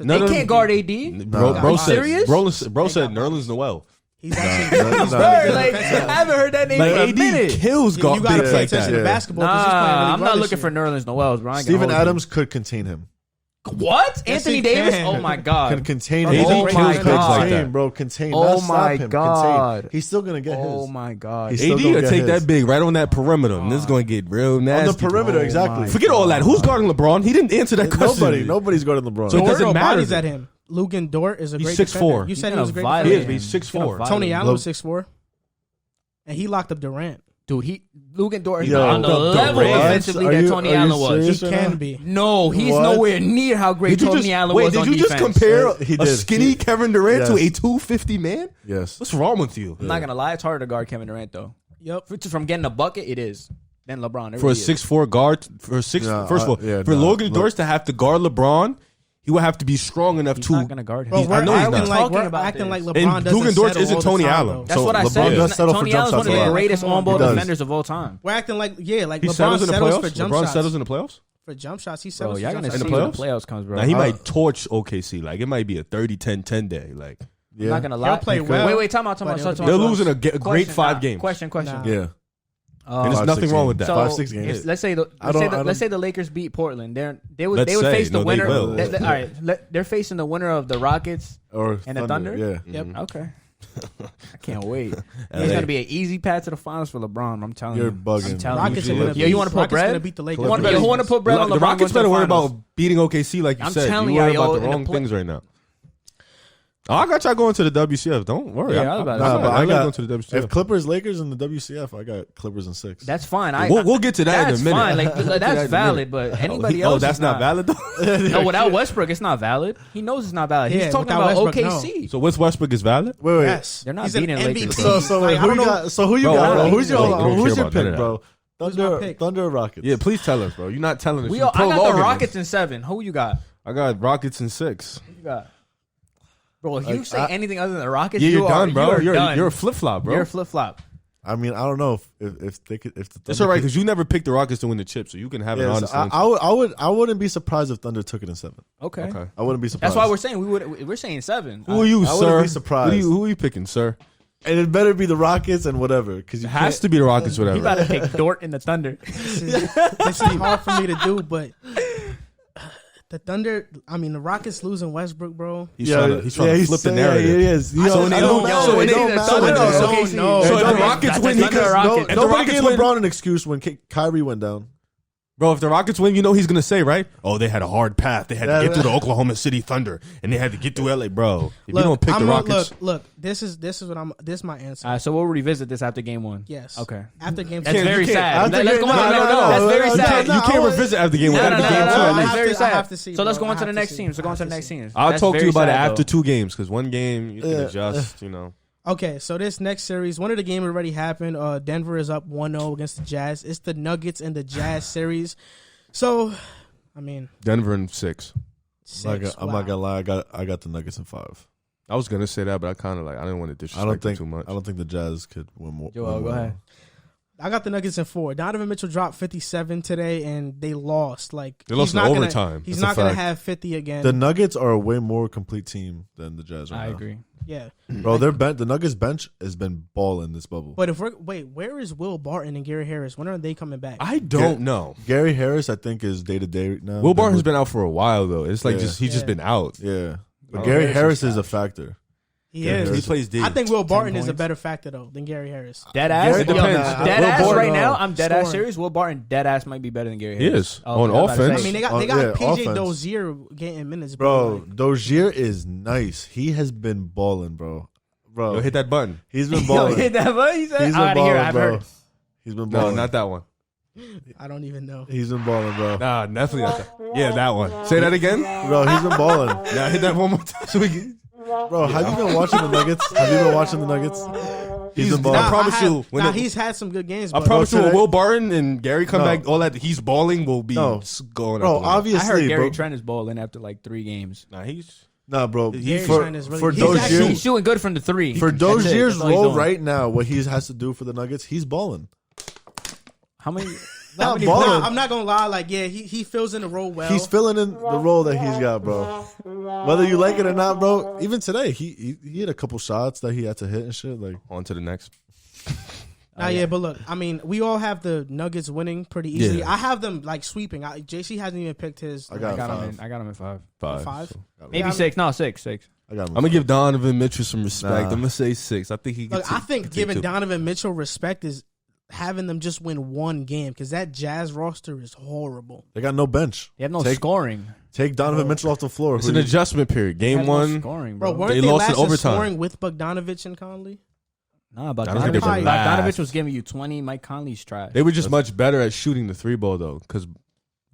No, They no, can't guard AD. Bro said, serious? Bro said Nerlens Noel. He's actually no, he's no. very good Like, defensively. I haven't heard that name Like for a AD minute. kills You guard gotta bigs pay like attention that. to basketball. 'cause he's playing really Nah, I'm well not this looking year. for Nerlens Noel, bro. I ain't gonna Steven hold you. Adams could contain him. What? Yes, Anthony he Davis? can. Oh my god. Can contain Oh him. my Contain, God. contain, bro. Contain. Oh Not stop my him. God. Contain. He's still gonna get Oh his. my god. He's AD still gonna will get take his. that big right on that perimeter, and this is going to get real nasty. On the perimeter, Oh exactly. my Forget all that. Who's guarding LeBron? He didn't answer that question. Nobody's guarding LeBron. So it doesn't Dort matter. bodies at him. Lugan Dort is a He's great 6'4". defender. You said He's he was a great gonna defender. He is, but he's 6'4". Tony Allen was 6'4", and he locked up Durant. Dude, Lugan Dort is Yo, on the level Durant? offensively Are that you- Tony are you Allen was. serious? He right can now? be. No, he's What? nowhere near how great Tony Allen was on did you defense. just compare He a did. skinny Kevin Durant to Yes. a 250 man? Yes. What's wrong with you? I'm not gonna lie, it's harder to guard Kevin Durant though. Yep. From getting a bucket, it is. Then LeBron. It For a really is. 6'4" guard, first of all, for Logan Dort to have to guard LeBron, he would have to be strong enough He's to. not gonna guard him. Bro, I we're know he's acting not. like Talking we're about acting like this. LeBron And doesn't Lugan Dort settle isn't all the Tony time, Allen. though. That's So what I LeBron said. does settle for Tony jump Allen's one shots of a the lot. greatest Come on. on-ball He does. defenders of all time. We're acting like He LeBron settles in the settles for playoffs. jump LeBron shots. settles in the playoffs. For jump shots, he Bro, settles y'all for gonna jump see shots. when playoffs? the playoffs comes, bro. Now he might torch OKC. Like it might be a 30-10-10 day. Like I'm not gonna lie. He'll play well. Wait, time out. but he'll they're losing a great Question, 5 nah, games. Question. Nah. Yeah. And there's 5, nothing 6 wrong with that. games. So 5-6 games. if- let's say I don't- let's say the Lakers beat Portland. They would Let's face say. the No, they winner. will. All right, they're facing the winner of the Rockets. Or And the Thunder? Yeah. Yep. Okay, I can't wait. LA. It's gonna be an easy path to the finals for LeBron. I'm telling You're you. bugging. I'm telling Rockets are you. gonna Yo, you want to put Rockets gonna bread? beat the Who Lakers. want to put bread on The LeBron? Rockets going to better the worry finals? about beating OKC, like you I'm said. telling You worry y'all, about yo, the in wrong the things right now. Oh, I got y'all going to the WCF. Don't worry. Yeah, I was about to Nah, say. but I I got got going to the WCF. if Clippers Lakers in the WCF, I got Clippers in 6. That's fine. We'll get to that in a That's minute. fine. We'll Like, get to that in a that's minute. valid. But anybody else? Oh, that's is not valid though. No, without Westbrook, it's not valid. He knows it's not valid. He's Yeah, talking without about Westbrook, OKC. So with Westbrook is valid? Wait. Yes, They're not He's an beating Lakers. MVP. So Like, wait, I don't know. who you Bro, got, bro? I Who's don't your care who's your about none pick, of bro? Who's my pick? Thunder or Rockets? Yeah, please tell us, bro. You're not telling us. I You're got the prolonging Rockets this. in 7. Who you got? I got Rockets in 6. Who you got? Bro, if you Like, say anything other than the Rockets, Yeah, you you're done, bro. You're done. You're a flip flop, bro. You're a flip flop. I mean, I don't know if they could if the Thunder It's all right could- because you never picked the Rockets to win the chip, so you can have an Yeah, honest so answer. I wouldn't be surprised if Thunder took it in 7. Okay. Okay. I wouldn't be surprised. That's why we're saying 7. Who are you, I wouldn't sir? be surprised. Who are you picking, sir? and it better be the Rockets and whatever because It has to be the Rockets, You whatever. gotta pick Dort in the Thunder. This is hard for me to do, but the Thunder. I mean, the Rockets losing Westbrook, bro. He's trying to flip the narrative. Yeah, he is. You So know, when they it don't- matter. so when It they- don't so matter. when they- No, so- no. So if the That's Rockets a win, Thunder because Rockets. if the Nobody Rockets gave win, LeBron an excuse when Kyrie went down. bro, if the Rockets win, you know he's gonna say, right? Oh, they had a hard path. They had to get through the Oklahoma City Thunder, and they had to get through LA, bro. If you don't pick the Rockets, Look. This is my answer. All right, so we'll revisit this after game 1. Yes. Okay. After game That's two. very you can't- sad. after Let's game- go on. no, No, no, that's no, very no, sad. no, you can't revisit after game one. No, Gotta no, be game no, two no, at that's least. very I sad. have to see, So let's bro. go on to I the have next to team. see. So go on to the I have next to team. I'll That's talk to you very about it sad, after though. 2 games because 1 game you can adjust. You know, Okay, so this next series, one of the games already happened. Denver is up 1-0 against the Jazz. It's the Nuggets and the Jazz series. So, I mean, Denver in 6. I'm not gonna lie. I got the Nuggets in 5. I was gonna say that, but I kind of I didn't want to disrespect them too much. I don't think the Jazz could win more. Joel, win go more. ahead. I got the Nuggets in 4. Donovan Mitchell dropped 57 today, and they lost. Like They lost he's in not gonna- overtime. He's That's not a going to fact. have 50 again. The Nuggets are a way more complete team than the Jazz right I now. agree. yeah, Bro, the Nuggets bench has been balling this bubble. but where is Will Barton and Gary Harris? When are they coming back? I don't know. Gary Harris, I think, is day to day now. Will Barton has been out for a while though. It's like Yeah. he's just been out. Yeah, but Oh, Gary Harris Harris is is a factor. He Yeah, is. Harris. He plays D. I think Will Barton is a points. better factor though than Gary Harris. Dead ass. Gary- Yo, depends. Dead Will ass Barton, right now. I'm dead ass scoring. serious. Will Barton dead ass might be better than Gary He Harris. is. Oh, On okay, I was about to offense. I mean, they got Yeah, PJ offense. Dozier getting minutes, Bro, Like, Dozier is nice. He has been balling, bro. Yo, hit that button. He's been Yo, balling. hit that button. He said, He's I been gotta hear it. balling, I've bro. heard. He's been No, balling. not that one. I don't even know. He's been balling, bro. Nah, definitely not that. Yeah, that one. Say that again. Bro, he's been balling. Now hit that one more time so we can. Bro, have you been watching the Nuggets? Have you been watching the Nuggets? He's been balling. I promise you, when it- he's had some good games. I But promise you, today- when Will Barton and Gary come No. back, all that he's balling will be No. going Bro, up. I obviously, heard Gary bro. Trent is balling after like 3 games. Nah, he's Nah, bro. Gary For, Trent is really- for he's Dozier, actually- He's shooting good from the 3. for That's it. Dozier's That's all he's role doing. right now, what he has to do for the Nuggets, he's balling. How many? Not balling. I'm not gonna lie. Like, yeah, he fills in the role well. He's filling in the role that he's got, bro. Whether you like it or not, bro. Even today, he had a couple shots that he had to hit and shit. Like, on to the next. Yeah, but look, I mean, we all have the Nuggets winning pretty easily. Yeah. I have them like sweeping. JC hasn't even picked his. I got him in 5. Five? Maybe Yeah, 6. No, 6. I got him. I'm gonna give Donovan Mitchell some respect. Nah. I'm gonna say 6. I think he. Look, I think giving Donovan Mitchell respect is having them just win one game because that Jazz roster is horrible. They got no bench. They have no Take- scoring. Take Donovan Mitchell off the floor. It's an adjustment period. They Game have no 1. scoring, Bro, bro. weren't They they, lost in last in overtime. scoring with Bogdanovich and Conley? Nah, I don't think they were Bogdanovich last. was giving you 20. Mike Conley's trash. They were just much better at shooting the 3-ball though, because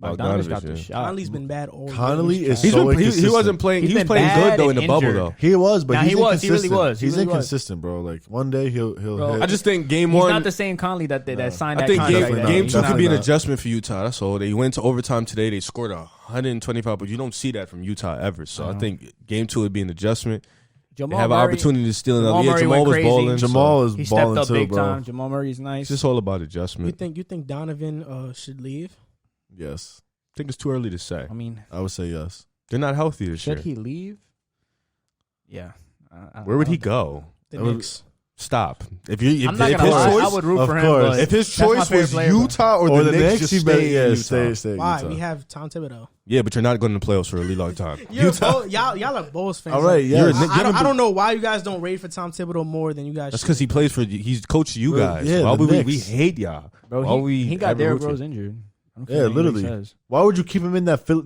Bogdanovich got the yeah. shot. Conley's been bad all Connolly year. is He's so been, he inconsistent. wasn't playing. He's He was been playing bad good though in and the bubble injured. though. He was, but Nah, he's he was. He really inconsistent. was. He He's really was. inconsistent, bro. Like one day he'll Bro, hit. I just think game He's 1. not the same Conley that signed I that think contract. Definitely game not. 2 could Definitely be an not. adjustment for Utah. That's all. They went to overtime today. They scored 125, but you don't see that from Utah ever. So I think game 2 would be an adjustment. They Jamal have an Murray, opportunity to steal Jamal another. Yeah, Murray Jamal went was crazy. balling. Jamal is He stepped balling up too, big bro. time. Jamal Murray's nice. It's just all about You adjustment. think Donovan should leave? Yes, I think it's too early to say. I mean, I would say yes. They're not healthy this should year. he leave? Yeah. Where would he go? The That was- Knicks. Stop. If you, I'm not if gonna his lie. choice, I would root Of for him. course. But if his that's my choice favorite was player, bro. Utah or the Knicks, just he better, stay in yeah, Utah. stay. Why? Utah. We have Tom Thibodeau. Yeah, but you're not going to the playoffs for a really long time. Y'all are Bulls fans. All right, yeah. You're a Knick- I don't know why you guys don't rate for Tom Thibodeau more than you guys. That's should. because he plays for. He's coached you Bro, guys. yeah, Why the would we Knicks. hate y'all? Bro, Why he got ever Derrick root for Rose him? injured. I don't Yeah, care what anybody literally. says. Why would you keep him in that Philly?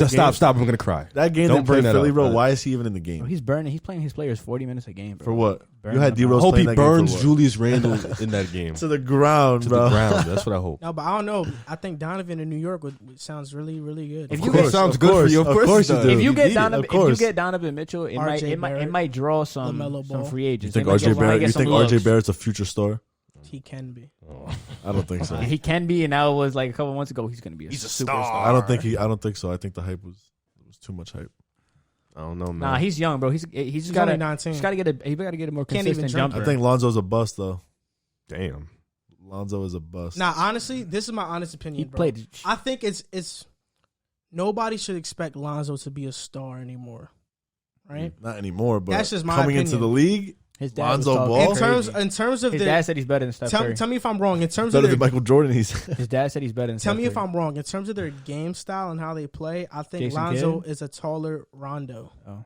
Stop! I'm gonna cry. That game Don't they played bring that Philly, up. bro. Why is he even in the game? Bro, he's burning. He's playing his players 40 minutes a game, bro. For what? Burning You had them D Rose I hope he playing that game for burns what? Julius Randle in that game to the ground, to bro. the ground. That's what I hope. No, but I don't know. I think Donovan in New York sounds really, really good. If Of you course, get- sounds of good for course, you. Of course you it do. does. If you He get did it. Donovan, Of if you course. get Donovan Mitchell, it RJ might Barrett, draw LaMelo some Ball. free agents. You think They might RJ get- might Barrett? get You some think looks. RJ Barrett's a future star? He can be. I don't think so. He can be, and now it was like a couple months ago. He's going to be a superstar. I don't think so. I think the hype was too much hype. I don't know, man. Nah, he's young, bro. He's He's got only to 19. He's got to get a more Can't even consistent jump. jumper. I think Lonzo's a bust though. Damn. Lonzo is a bust. Now, honestly, this is my honest he opinion, bro. played. I think it's nobody should expect Lonzo to be a star anymore, right? Not anymore. But That's just my coming opinion. into the league, His dad Lonzo was talking Ball? In terms of his the dad said he's better than Steph Curry. tell me if I'm wrong. In terms better of than their, Michael Jordan. He's His dad said he's better than tell Steph me if Curry. I'm wrong. In terms of their game style and how they play, I think Jason Lonzo Kidd? is a taller Rondo. Oh.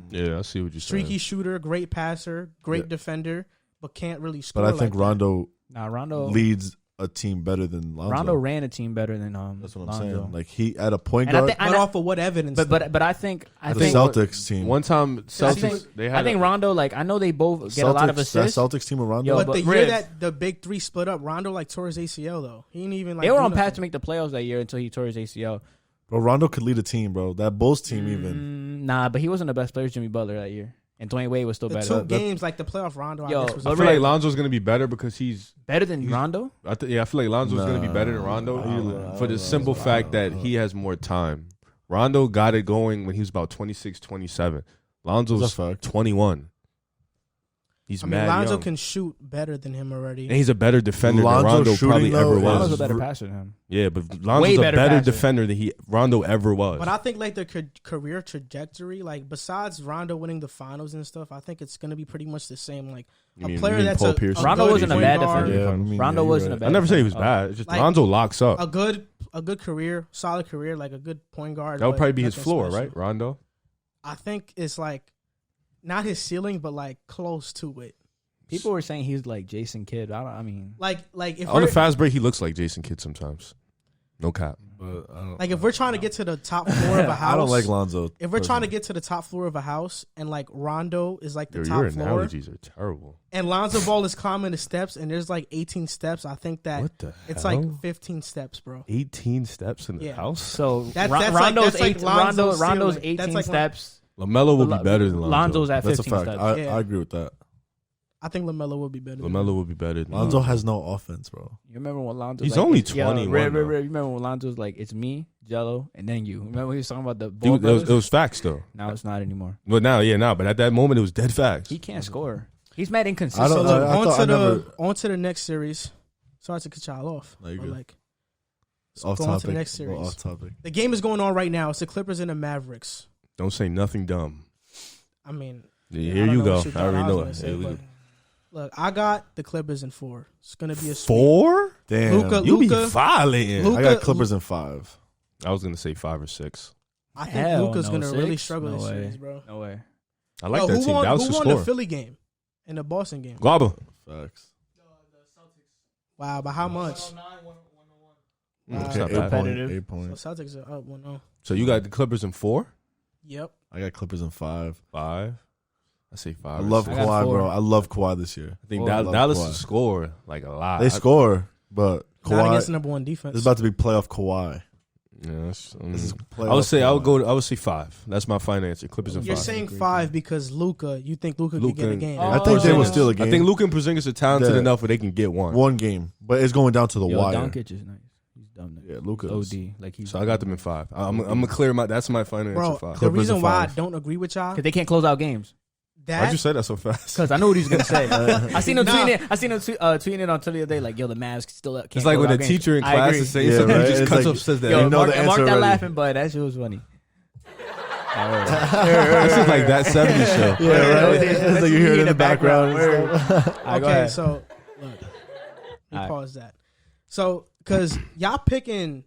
Yeah, I see what you're saying. Streaky shooter, great passer, great Yeah. defender, but can't really score. but I think like that. Rondo Nah, Rondo leads a team better than Lonzo. Rondo ran a team better than That's what I'm Lonzo. saying. Like he at a point And I guard, think- But off of what evidence? But I think the think Celtics team. One time, Celtics. They had. I think Rondo, like, I know they both get a lot of Celtics- assists. That Celtics team with Rondo. Yo, but but the year Riv- that the big three split up, Rondo like tore his ACL though. He didn't even like. They were do on path nothing. to make the playoffs that year until he tore his ACL. Bro, Rondo could lead a team, bro. That Bulls team even. Nah, but he wasn't the best player. Jimmy Butler that year, and Dwayne Wade was still The better. two games like the playoff Rondo. Yo, I guess was I but feel Riv- like Lonzo's gonna be better because he's. Better than Rondo? I feel like Lonzo's gonna be better than Rondo for the simple fact that he has more time. Rondo got it going when he was about 26, 27. Lonzo's That's a fact. 21. He's I mean, mad Lonzo young. can shoot better than him already. And he's a better defender Lonzo than Rondo shooting, probably though, ever is- Rondo's a was. better passer than him. Yeah, but Lonzo's Way a better better passer. defender than Rondo ever was. But I think like their career trajectory, like besides Rondo winning the finals and stuff, I think it's gonna be pretty much the same. Like You mean player that's Paul a Pierce? Rondo good wasn't a point bad guard, defender. Yeah, I mean, Rondo you're wasn't right. a bad I never say he was defender. bad. It's just Like, Lonzo locks up. a good career, solid career, like a good point guard. That would but probably be his nothing floor, special. right? Rondo? I think it's like not his ceiling, but like close to it. People were saying he's like Jason Kidd. I mean, Like if On the we're fast break, he looks like Jason Kidd sometimes. No cap. But I don't, like if we're trying to get to the top floor of a house, I don't like Lonzo. if we're trying to get to the top floor of a house and like Rondo is like the Yo, top your floor analogies are terrible. and Lonzo Ball is climbing the steps and there's like 18 steps, I think that What the it's hell? like 15 steps, bro. 18 steps in the Yeah. house? so That's Ron- like- Rondo's that's like eight, Lonzo's Rondo's ceiling. 18 That's like steps. LaMelo will be better than Lonzo. Lonzo's at That's a 15 fact. steps. I Yeah. agree with that. I think LaMelo will be better. than LaMelo will be better than Lonzo has no offense, bro. You remember when Lonzo? He's like, only it's- yo, 21 Riv, though. you remember when Lonzo was like, "It's me, Jello, and then you." Remember he was talking about the He ball was- brothers? it was facts though. Now it's not anymore. But now, but at that moment it was dead facts. He can't score. He's mad I inconsistent. don't- So look, I thought I never- on to the next series. Sorry to cut y'all off. No, you're but good. like, Off go on topic. to the next Well, series. off topic. The game is going on right now. It's the Clippers and the Mavericks. Don't say nothing dumb. I mean, Yeah, I here don't you know go. what you I thought already I know was it. gonna say, Here we but go. Look, I got the Clippers in 4. It's gonna be a sweep. 4? Damn. You be violating. I got Clippers in 5. I was gonna say 5 or 6. I think Luka's gonna really struggle this series, bro. No way. I like that team. Dallas who should won score. the Philly game and the Boston game? Guaba. Facts. Wow, by how much? It's not Okay, bad. 8 So points. Celtics are up 1-0. So you got the Clippers in 4? Yep. I got Clippers in 5. 5? I say 5. I love I got Kawhi, 4. bro. I love Kawhi this year. I think I love Dallas Kawhi. will score like a lot. They score, but Not against Kawhi. the number 1 defense. This is about to be playoff Kawhi. Yeah, This is playoff I would say Kawhi. I would say 5. That's my final answer. Clippers in 5. You're saying 5 because Luka. You think Luka could get a game? I think they will Porzingis. steal a game. I think Luka and Porzingis are talented Yeah. enough where they can get one. One game, but it's going down to the Yo, wire. Doncic is nice. He's dumb. Yeah, Luka. OD. Like he's So I got them in 5. I'm gonna clear my. That's my final Bro, answer. 5. the Clippers reason in why I 5. don't agree with y'all because they can't close out games. Why'd you that say that so fast? Because I knew what he was gonna say. I seen him Nah. tweeting it. I seen him tweeting it on Twitter the other day. Like, yo, the Mavs still can't It's like close when out a games. teacher in I class agree. is saying Yeah, something, right. he just It's cuts like- up, says that. Yo, You know Mark, the answer Mark that already. laughing, but that shit was funny. This is like that 70s show. Yeah, right. It's like you hear it in the background. and stuff. okay, so look, let me Alright. pause that. So, because y'all picking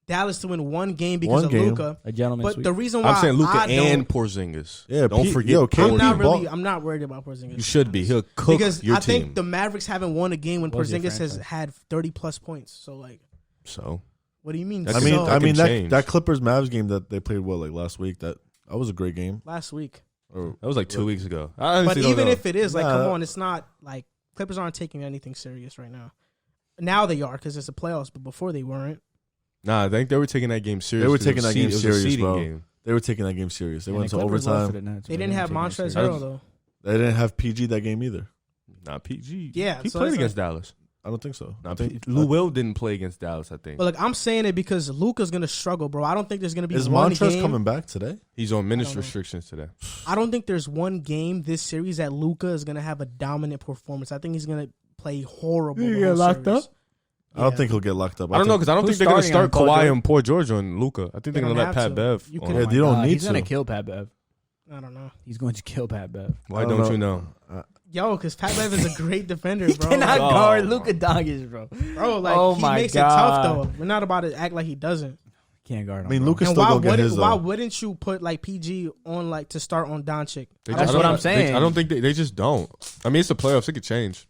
Dallas to win one game because One of game. Luka, A gentleman but sweep. the reason why I'm saying Luka I and don't, Porzingis. Yeah, don't Pete- forget. yo, KD Porzingis. I'm not worried about Porzingis. You should be. He'll cook because your I team. think the Mavericks haven't won a game when Was your Porzingis has franchise? had 30 plus points. So like, So what do you mean? That I can- mean, so? that can that change. that Clippers Mavs game that they played like last week. That was a great game. Last week. Or that was like 2 weeks ago. I But honestly don't even know. if it is, like, Nah. come on, it's not like Clippers aren't taking anything serious right now. Now they are because it's the playoffs, but before they weren't. Nah, I think they were taking that game serious. They were 'cause it taking was that game it was a serious, seeding bro. game. They were taking that game serious. They And went the to Clippers lost overtime. to the Nets, They but didn't have taking it Montrezl serious. Harrell though. They didn't have PG that game either. Not PG. Yeah, he so played it's against Dallas. I don't think so. Nah, I think Lou Will didn't play against Dallas. I think But look, I'm saying it because Luka's gonna struggle, bro. I don't think there's gonna be is one Montrezl game. coming back today? he's on minutes I don't know. restrictions today. I don't think there's one game this series that Luka is gonna have a dominant performance. I think he's gonna play horrible. He the get whole locked series. up? I don't think he'll get locked up. I don't know because I don't Who's think they're going to starting start on Paul Kawhi George? and Paul George on Luka. I think They they're going don't to let have Pat to. Bev. You on can- Yeah, him. they don't need He's gonna to. kill Pat Bev. I don't know, He's going to kill Pat Bev. Why don't you know? yo, because Pat Bev is a great defender, He bro. cannot Oh. guard Luka Doncic, bro. Bro, like Oh he my makes God. it tough though. We're not about to act like he doesn't. Can't guard him. I mean, bro. Luka's And still why gonna get wouldn't his why though. wouldn't you put like PG on like to start on Doncic? They That's just- what I don't- I'm saying. I don't think they just don't. I mean, it's the playoffs. It could change.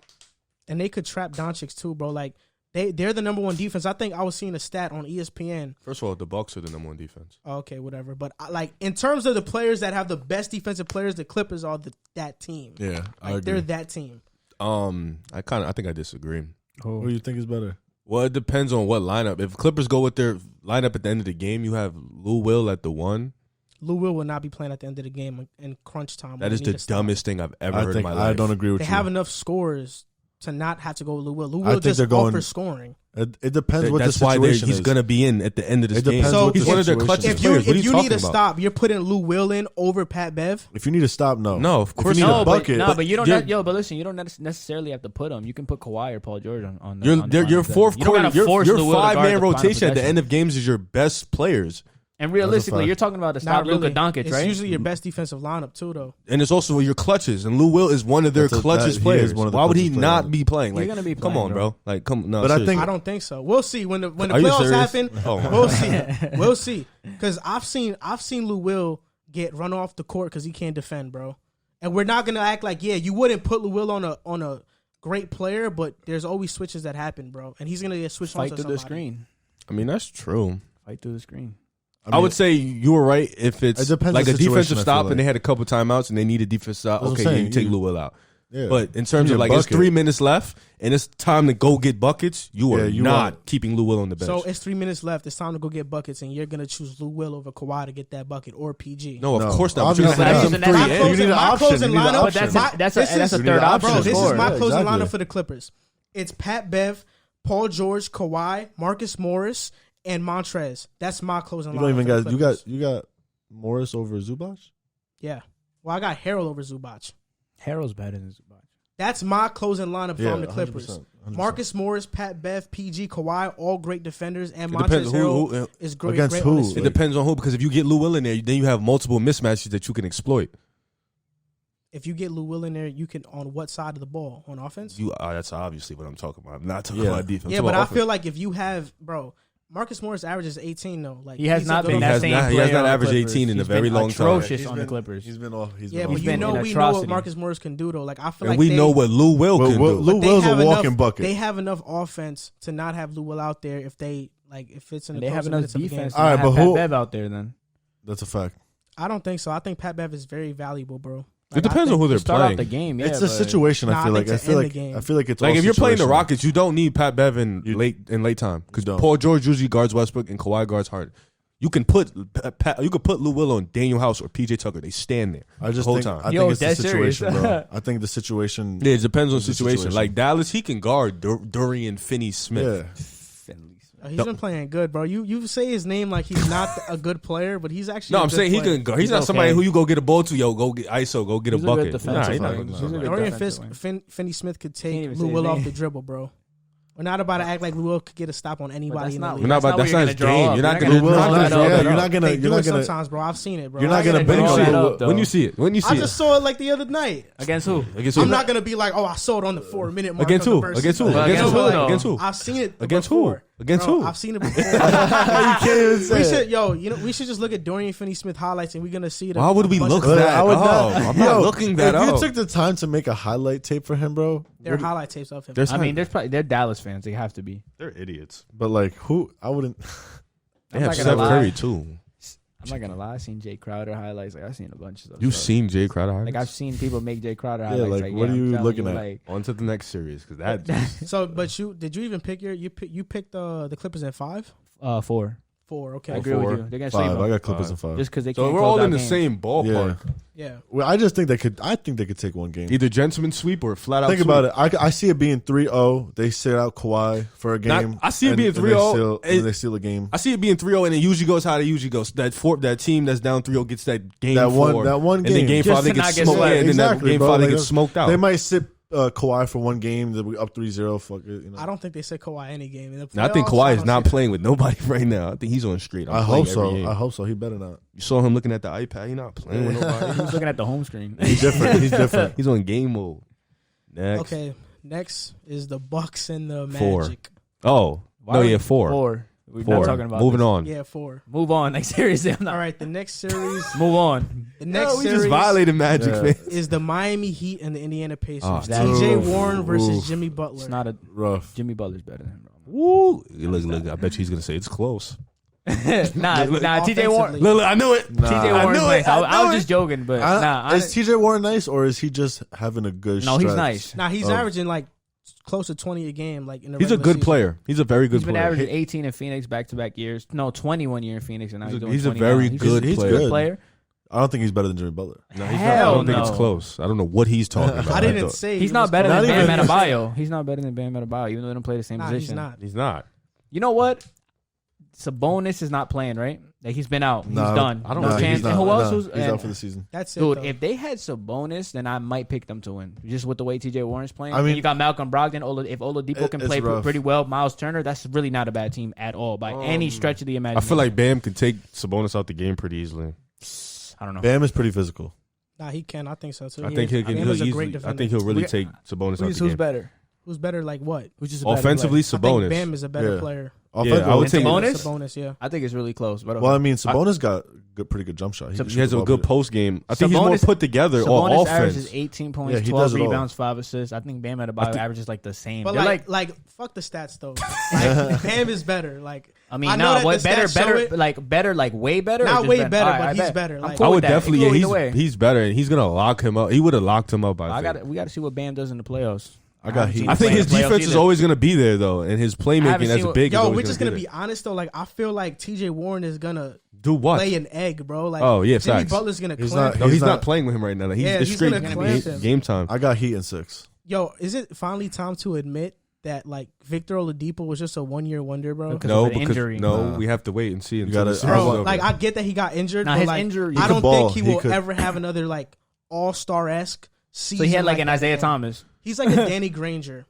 And they could trap Doncic too, bro. Like they're the number one defense. I think I was seeing a stat on ESPN. First of all, the Bucks are the number one defense. Okay, whatever. But like in terms of the players that have the best defensive players, the Clippers are that team. Yeah, I Like they're agree. that team. I think I disagree. Who do you think is better? Well, it depends on what lineup. If Clippers go with their lineup at the end of the game, you have Lou Will at the 1. Lou Will not be playing at the end of the game in crunch time. That when is they the need to stop. dumbest thing I've ever I heard think in my life. I don't agree with They you. have enough scores to not have to go with Lou Will. Lou I Will think just they're going- offers scoring. It depends what the That's why situation he's is. going to be in at the end of this It game. depends So what the he's one of their situation clutchest is. If you players. What are if you you need talking to about? stop, you're putting Lou Will in over Pat Bev. If you need to stop, no. No, of If course you need not. a bucket, but you don't. you're- But listen, you don't necessarily have to put him. You can put Kawhi or Paul George on. Your the fourth You don't quarter, gotta your force Lou Will to guard 5-man the final rotation at the possession. end of games is your best players. And realistically, fact. you're talking about to Not stop Luka really. Doncic, It's right? usually your best defensive lineup too, though. And it's also your clutches. And Lou Will is one of their He clutchest is players. one of the Why would he clutchest not players. be playing? He's Like, gonna be come playing, on, bro. bro. Like, come no. But I seriously. think- I don't think so. We'll see when the Are you playoffs serious? happen. Oh, my We'll God. see. We'll see. Because I've seen Lou Will get run off the court because he can't defend, bro. And we're not gonna act like you wouldn't put Lou Will on a great player, but there's always switches that happen, bro. And he's gonna get switched Fight onto through the somebody. screen. I mean, that's true. Fight through the screen. I would say you were right if it's It depends like on a the situation, defensive I stop feel and they like. had a couple timeouts and they need a defensive stop. That's what Okay, I'm you saying. take You- Lou Will out. Yeah. But in terms You of need like a it's bucket. 3 minutes left and it's time to go get buckets, you are Yeah, you not are- keeping Lou Will on the bench. So it's 3 minutes left. It's time to go get buckets, and you're gonna choose Lou Will over Kawhi to get that bucket or PG. no, of No. course not. But you're Obviously gonna have not. some But three that's- ends. You need an my option. closing You need an lineup. But that's option. that's This a is- third bro, option. Bro, to this score. is my Yeah, closing exactly. lineup for the Clippers. It's Pat Bev, Paul George, Kawhi, Marcus Morris, and Montrez. That's my closing You lineup. don't even for the got Clippers. you got Morris over Zubac. Yeah. Well, I got Herro over Zubac. Herro's better than Zubac. That's my closing lineup from the Clippers. 100%. Marcus Morris, Pat Bev, PG, Kawhi, all great defenders, and It depends Montrezl Harrell is great. Against great who? on his It feet. depends on who, because if you get Lou Will in there, then you have multiple mismatches that you can exploit. if you get Lou Will in there, you can on what side of the ball? On offense? That's obviously what I'm talking about. I'm not talking about defense. Yeah, but I feel like if you have, bro, Marcus Morris averages 18 though. Like he has not been that same player. He has not averaged Clippers. 18 in a very long time. Atrocious on the Clippers. He's been off. Yeah, but we know what Marcus Morris can do though. Like I feel and like we know what Lou Will can do. Lou Will's a walking bucket. They have enough offense to not have Lou Will out there if they like if it's in the they have enough defense. All right, but Pat Bev out there then. That's a fact. I don't think so. I think Pat Bev is very valuable, bro. It depends on who they're start playing. Off the game, It's a situation. I feel like it's like if you're playing the Rockets, you don't need Pat Bev in late time because Paul George usually guards Westbrook and Kawhi guards Harden. You can put Lou Will on Daniel House or PJ Tucker. They stand there the whole time. I think it's the situation, bro. I think the situation. Yeah, it depends on the situation. Like Dallas, he can guard Dorian Finney-Smith. Yeah. He's been playing good, bro. You say his name like he's not a good player, but he's actually. No, I'm saying he can go. He's not somebody who you go get a ball to. Yo, go get ISO, go get a bucket. Dorian Finney-Smith could take Lou Will off the dribble, bro. We're not about to act like Lou Will could get a stop on anybody. That's not his game. You're not gonna. Do it sometimes, bro. I've seen it, bro. You're not gonna bench when you see it. I just saw it like the other night. Against who? I'm not gonna be like, oh, I saw it on the 4-minute mark. Against who? Against who? I've seen it. Against who? Against who? I've seen it before. You can't even say we should just look at Dorian Finney-Smith highlights and we're gonna see it. Why would we look that up? I'm not looking that up. If you took the time to make a highlight tape for him, bro. There are highlight tapes of him. I mean, they're Dallas fans. They have to be. They're idiots. But like, who? I wouldn't. They have Steph Curry too. I'm not gonna lie. I seen Jay Crowder highlights. Like I've seen a bunch of those. You've seen Jay Crowder highlights? Like I've seen people make Jay Crowder highlights. Like what are you looking at? Like, on to the next series because that. So, but did you even pick you picked the Clippers at 5? 4. 4. Okay, I agree with you. They're gonna sleep 5. I got Clippers in 5. Just because they. So we're all in the same ballpark. Yeah. Well, I just think they could. I think they could take one game. Either gentleman sweep or flat out. Think about it. I see it being 3-0. They sit out Kawhi for a game. I see it being 3-0. And they steal a game. I see it being 3-0, and it usually goes how they usually go. That team that's down 3-0 gets that game that 4. one game. And then game 5 they get smoked. And then that game 5 they get smoked out. They might sit Kawhi for one game. They'll be up 3-0. Fuck it. You know. I don't think they said Kawhi any game. I think Kawhi is not playing with nobody right now. I think he's on straight. I hope so. He better not. You saw him looking at the iPad. He's not playing with nobody. He's looking at the home screen. He's different. He's on game mode. Next. Okay. Next is the Bucks and the 4. Magic. Oh. No, yeah, 4. 4. We're 4. not talking about Moving this. on. Yeah, 4. Move on. Like seriously, I'm not. All right, the next series. Move on. The next we series just violated Magic fans. is the Miami Heat and the Indiana Pacers. Oh, T.J. Warren versus Jimmy Butler. It's not a rough. Jimmy Butler's better than him. Woo! Look. I bet you he's gonna say it's close. Nah. T.J. Warren. Look, I knew it. T.J. Warren's nice. I was just joking, but Is T.J. Warren nice or is he just having a good? No, he's nice. Nah, he's averaging like close to 20 a game. Like in the he's a good player. He's a very good player. He's been player. averaging 18 in Phoenix back-to-back years. No, 21 year in Phoenix, and now he's a very good player. I don't think he's better than Jimmy Butler. No, he's not. I don't think it's close. I don't know what he's talking about. I didn't say he's not better than Bam Adebayo. He's not better than Bam Adebayo, even though they don't play the same position. He's not. You know what? Sabonis is not playing, right? Like he's been out. He's done. I don't know. Chance. And who else? He's out for the season. That's it, dude. though. If they had Sabonis, then I might pick them to win. Just with the way T.J. Warren's playing. I mean, you got Malcolm Brogdon. If Oladipo can play pretty well, Miles Turner, that's really not a bad team at all by any stretch of the imagination. I feel like Bam can take Sabonis out the game pretty easily. I don't know. Bam is pretty physical. Nah, he can. I think so too. I think he'll really take Sabonis out the game. Who's better? Who's better? Like what? Who's just offensively? Sabonis. I think Bam is a better player. Yeah, I would take Sabonis. Yeah, I think it's really close. But well, I mean, Sabonis got pretty good jump shot. He has a good post game. I think he's more put together on offense. Averages 18 points, 12 rebounds, 5 assists. I think Bam Adebayo averages like the same. But like fuck the stats though. Like, Bam is better. Like I mean, better, like way better. Not way better, but he's better. I would definitely. He's better, and he's gonna lock him up. He would have locked him up. We got to see what Bam does in the plaaths. I got Heat. I think his defense is always going to be there, though, and his playmaking as a big. Yo, we're just going to be honest, though. Like, I feel like T.J. Warren is going to do what? Lay an egg, bro. Like, Jimmy facts. Butler's going to clamp him. No, he's not playing with him right now. He's straight game time. I got Heat in 6. Yo, is it finally time to admit that, like, Victor Oladipo was just a one-year wonder, bro? No, because we have to wait and see. Bro, like, I get that he got injured, but, like, I don't think he will ever have another, like, all-star-esque season. So he had, like, an Isaiah Thomas. He's like a Danny Granger.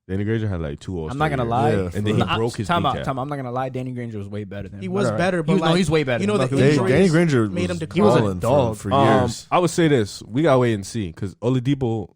Danny Granger had like 2 All-Star I'm not gonna years. lie. Yeah, And then he for broke his Time kneecap. out. I'm not gonna lie. Danny Granger was way better than him. He was All right. better, but no, he's way better. You know, the Fucking- injuries Danny Granger made him was decline. He was a balling dog. for years. I would say this. We got to wait and see because Oladipo.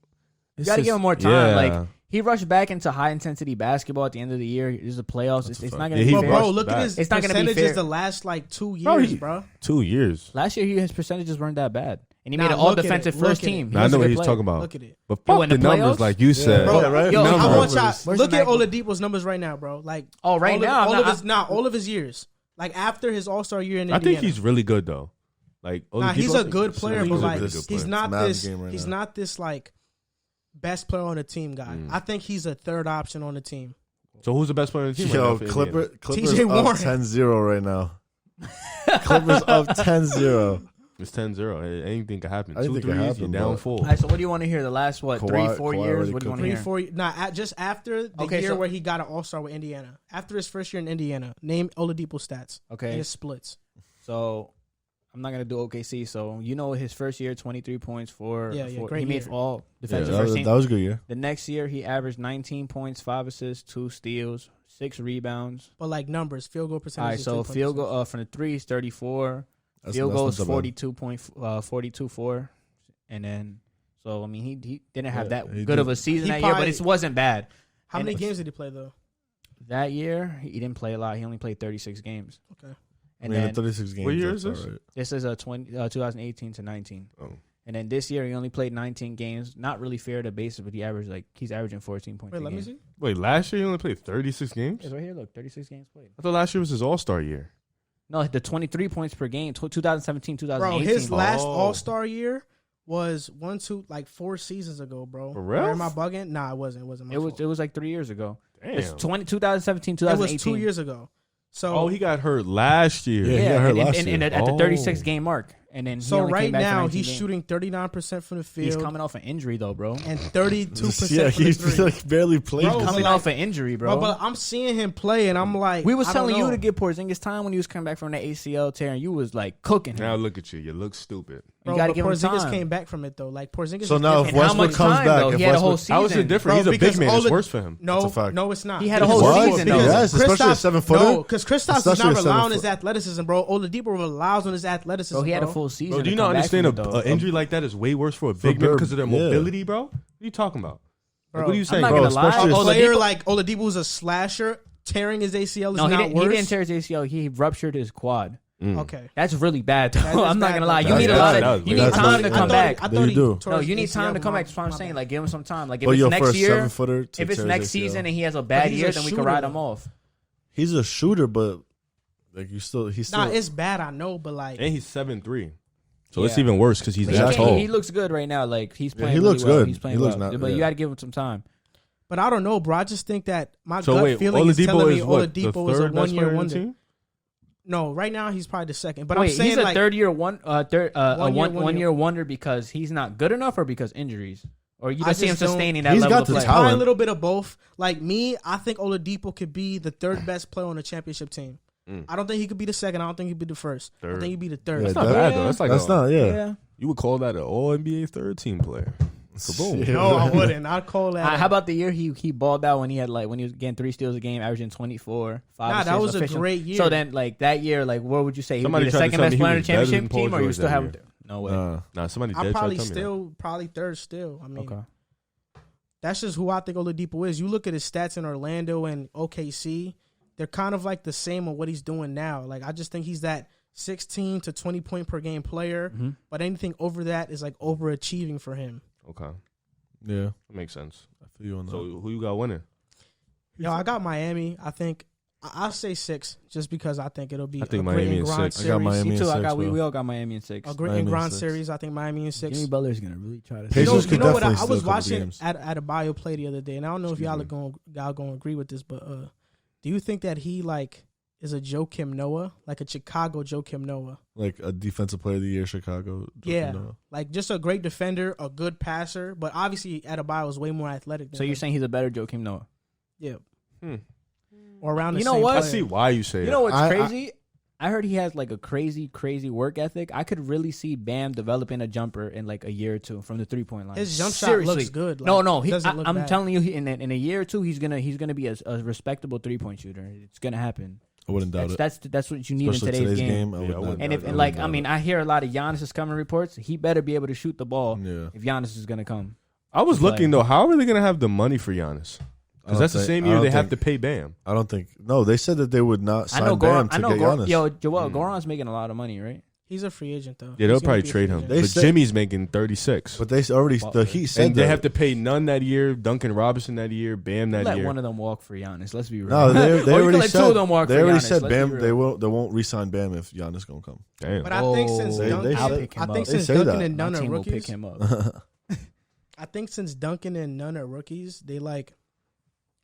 You gotta give him more time. Yeah. Like he rushed back into high intensity basketball at the end of the year. This is the playoffs. It's not gonna Yeah, be he But fair. bro, rushed look back. at his It's not gonna be percentages fair. the last like 2 Bro, years, he- bro. 2 years. Last year, his percentages weren't that bad, and he Nah, made an all look at defensive it. Look first at it. team. He I was know a what good he's player. talking about. Look at it. But Yo, fuck in the the numbers, playoffs? like you said. Bro, Yeah, right? Yo, I Numbers. want y'all Where's look the at Mac- Oladipo's numbers right now, bro. Like Oh, right now, all of his years. Like after his All-Star year in I Indiana. think he's really good though. Like Nah, he's a good player, he's but a like really good he's player. not It's Mavs this. game right He's now. not this like best player on the team guy. I think he's a third option on the team. So who's the best player on the team? Yo, right now for Indiana? Clippers TJ up Warren. 10-0 right now. Clippers up 10-0. It's 10-0. Anything can happen. Anything 2 can threes, happen, you're down but- 4. All right, so what do you want to hear? The last Kawhi- 3-4 Kawhi years? already What do you want to hear? Just after the Okay, year so- where he got an All-Star with Indiana. After his first year in Indiana, name Oladipo stats and Okay, his splits. so I'm not gonna do OKC. So you know his first year, 23 points for Yeah, for- great he made year. all Yeah, defensive that first was, team. that was a good year. The next year he averaged 19 points, 5 assists, 2 steals, 6 rebounds. But like numbers, field goal percentage. All right, and so three-point field percentage. goal from the threes 34, That's field goals not so bad. 42.4, and then so I mean he didn't have Yeah, that he good did. of a season He that year, but probably- it wasn't bad. How and many it- games did he play though? That year he didn't play a lot. He only played 36 games. Okay. And I mean, then 36 games. What year that's is this? all right. this is 2018 to 19. Oh. And then this year he only played 19 games. Not really fair to basis, but he's averaging 14 points. Wait, a let me game. see. Wait, last year he only played 36 games? It's right here. Look, 36 games played. I thought last year was his All-Star year. No, the 23 points per game. 2017, 2018. Bro, his last Oh. All-Star year was 4 seasons ago, bro. For real? Or am I bugging? Nah, it wasn't. It wasn't my fault. It was like 3 years ago. It's Damn. 2017, It 2018. was 2 years ago. So Oh, he got hurt last year. Yeah, he got hurt and, last and, year. at the Oh. 36 game mark, and then he so only right came back for now 19 he's games. shooting 39% from the He's field coming off an injury though, bro. and 32% Yeah, from the he's three. like barely played. Bro, this Coming like- off an injury, bro. But I'm seeing him play, and I'm like, We was I don't telling you know. to give Porzingis time when he was coming back from the ACL tear, and you was like cooking him. Now look at you. You look stupid. Bro, you gotta but give him Porzingis time. came back from it though. Like Porzingis. So is now if different. And how Westbrook much comes time, back, though? if He had a whole Westbrook- season. How is it different? Bro, He's a because big man. all It's the- worse for him. No, That's a fact. no, it's not. He had a Because whole all- season, because though. Yes, especially a Kristaps- 7-footer. No, because Kristaps does Especially not a rely on 7-foot. his athleticism, bro. Oladipo relies on his athleticism. Bro, he had a bro. full season. Bro, do to you come not back understand from it, an though. injury like that is way worse for a big man Bird, because of their yeah. mobility, bro? What are you talking about? Like, Bro, what are you I'm saying, not bro? gonna lie. especially A a- player Oladipo- like Oladipo's a slasher. Tearing his ACL is No, not he worse. didn't tear his ACL. He ruptured his quad. Okay. That's really bad, though. That is I'm not bad, gonna lie. though. You need a That lot was of. You bad. need That's time to bad. come back. I There thought you he do. tore No, his you need ACL, time to come my- back. That's what I'm my saying. bad. Like, give him some time. Like, if But it's yo, for next a year, 7-footer to if it's tear his next ACL. season and he has a But bad he's year, a then we can shooter, ride him though. off. He's a shooter, but like he's still Nah, it's bad. I know, but like, And he's 7'3". So it's Yeah. even worse because he's But that he can't- tall. He looks good right now. Like he's Yeah, playing. he really looks well. good. He's playing He looks well. not- But you yeah. got to give him some time. but I don't know, bro. I just think that my So gut wait, feeling is telling me Oladipo is what? The Oladipo is a third best 1 player year on the wonder. team? No, right now he's probably the second. But Wait, I'm saying he's a like, third year one year. year wonder because he's not good enough or because injuries, or you I just see him just don't- sustaining that He's level got of the play. talent. probably a little bit of both. Like me, I think Oladipo could be the third best player on the championship team. I don't think he could be the second. I don't think he'd be the first. I Third. think he'd be the third. That's Yeah, not that- bad though. That's like that's not. Yeah. Yeah. You would call that an All NBA third team player. Kaboom. Yeah. No, I wouldn't. I'd call that. How about the year he balled out when he was getting 3 steals a game, averaging 24, 5 Nah, that assists, was a efficient. great year. So then, like that year, like what would you say? He would Somebody be the tried to second tell best me he player on the was better than championship Paul team, or you George still that have? year. No way. Nah, somebody I did try probably to tell me that. probably third still. I mean, Okay. that's just who I think Oladipo is. You look at his stats in Orlando and OKC, they're kind of like the same on what he's doing now. Like I just think he's that 16 to 20 point per game player, but anything over that is like overachieving for him. Okay, Yeah. that makes sense. I feel you on that. So who you got winning? Yo, I got Miami. I think I'll say 6 just because I think it'll be I think a Miami grit and is grind 6. I got series. Miami Me in too. 6, We bro. all got Miami in 6. A grit Miami and in grind 6. series. I think Miami in 6. Jimmy Butler's gonna really try to. Pacers could you know what? definitely I steal was a couple watching games. at a bio play the other day, and I don't know if y'all gonna agree with this, but do you think that he like is a Joakim Noah, like a Chicago Joakim Noah? Like a defensive player of the year, Chicago. Yeah, You know. like just a great defender, a good passer, but obviously Adebayo is way more athletic. Than So you're him. saying he's a better Joakim Noah? Yeah, Hmm. or around the You know same what? I player. see why you say You that. know what's I- crazy? I heard he has like a crazy work ethic. I could really see Bam developing a jumper in like a year or two from the 3-point line. His jump shot looks good. Like, no. I'm telling you, in a year or two, he's gonna be a respectable 3-point shooter. It's gonna happen. I wouldn't doubt it. That's what you need Especially in today's game. I hear a lot of Giannis is coming reports. He better be able to shoot the ball if Giannis is gonna come. I was looking though. How are they gonna have the money for Giannis? Because that's the same year they have to pay Bam. I don't think. No, they said that they would not sign Bam to get Giannis. Joel, Goran's making a lot of money, right? He's a free agent though. Yeah, they'll probably trade him. But Jimmy's making 36. But they already the Heat said and they have to pay Nunn that year, Duncan Robinson that year, Bam that year. Let one of them walk for Giannis. Let's be real. No, they already said. Two of them walk they for already Giannis. said Bam. They won't re-sign Bam if Giannis gonna come. Damn. But I think since Duncan and Nunn are rookies, pick him up. I think since Duncan and Nunn are rookies, they like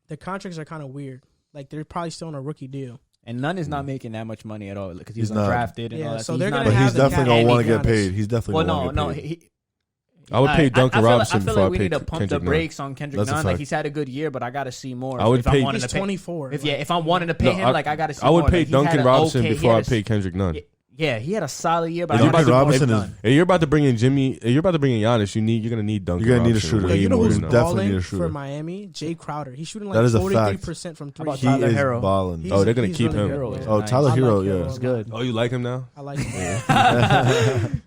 their contracts are kind of weird. Like they're probably still on a rookie deal. And Nunn is not making that much money at all because he's undrafted and all that. So they're but he's definitely gonna want to get paid. He's definitely gonna want to get paid. I would pay Duncan Robinson before I pay Kendrick Nunn. I feel like we need to pump the brakes on Kendrick Nunn. Like he's had a good year, but I got to see more. I would pay. He's 24. If I'm wanting to pay him, like I got to see more. I would pay Duncan Robinson before I pay Kendrick Nunn. Yeah, he had a solid year, but Duncan Robinson is. If you're about to bring in Jimmy, if you're about to bring in Giannis, you're gonna need Duncan. You're gonna need a Robinson shooter. You know who's definitely need a balling shooter for Miami? Jay Crowder. He's shooting like 43% from three. He is balling. Oh, they're gonna keep him. Oh, Tyler Herro, yeah, it's good. Oh, you like him now? I like him.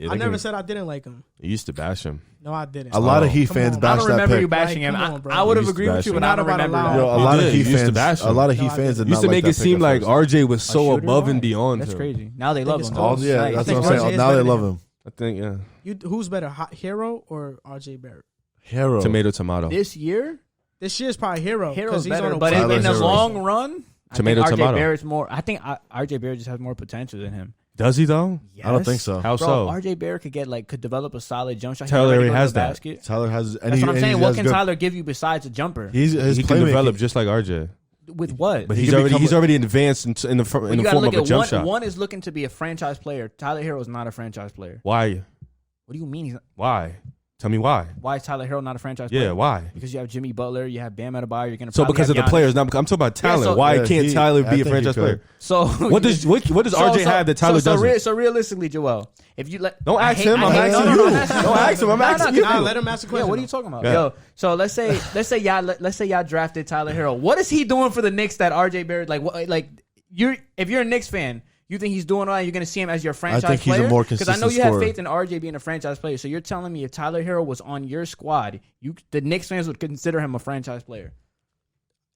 I never said I didn't like him. You used to bash him. No, I didn't. A lot of Heat fans bashed that pick. I don't remember you bashing him. I would have agreed with you, but I don't remember that. A lot of Heat fans. A lot of Heat fans used to make it seem like RJ was so above and beyond. That's crazy. Now they love him. Yeah, that's what I'm saying. Now they love him. I think, yeah. Who's better, Herro or RJ Barrett? Herro. Tomato. This year is probably Herro. Herro's better, but in the long run, tomato. RJ Barrett's more. I think RJ Barrett just has more potential than him. Does he though? Yes. I don't think so. How so? RJ Barrett could develop a solid jump shot. Tyler already has that. Basket. Tyler has. That's what I'm saying. What can Tyler give you besides a jumper? He can develop just like RJ. With what? But he's already advanced in the form of a jump shot. One is looking to be a franchise player. Tyler Herro is not a franchise player. Why? What do you mean? Why? Tell me why. Why is Tyler Herro not a franchise player? Yeah, why? Because you have Jimmy Butler, you have Bam Adebayo, you're going to because of the players. Now I'm talking about talent. Why can't Tyler be a franchise player? So what does RJ have that Tyler doesn't? So realistically, Joel, if you don't ask him, I'm asking you. Don't ask him, I'm asking you. Let him ask a question. Yeah, what are you talking about? Yo, so let's say y'all drafted Tyler Herro. What is he doing for the Knicks that RJ Barrett if you're a Knicks fan, you think he's doing all right? You're going to see him as your franchise player? I think he's a more consistent Because I know you scorer. have faith in RJ being a franchise player. So you're telling me if Tyler Herro was on your squad, the Knicks fans would consider him a franchise player?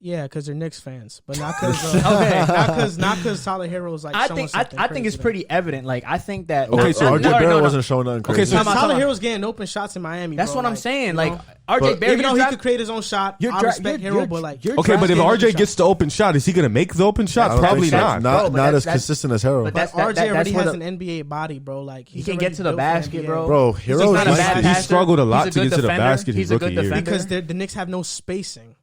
Yeah, because they're Knicks fans, but not because not because Tyler Herro is like. I think it's pretty evident. Like I think that. Okay, so RJ Barrett wasn't showing nothing crazy. Okay, so Tyler Herro's getting open shots in Miami. That's what I'm saying. Like RJ Barrett, even though he could create his own shot, I respect Herro, but like. Okay, but if RJ gets the open shot, is he going to make the open shot? Probably not. Not as consistent as Herro. But RJ already has an NBA body, bro. Like he can get to the basket, bro. Bro, he struggled a lot to get to the basket his rookie year because the Knicks have no spacing.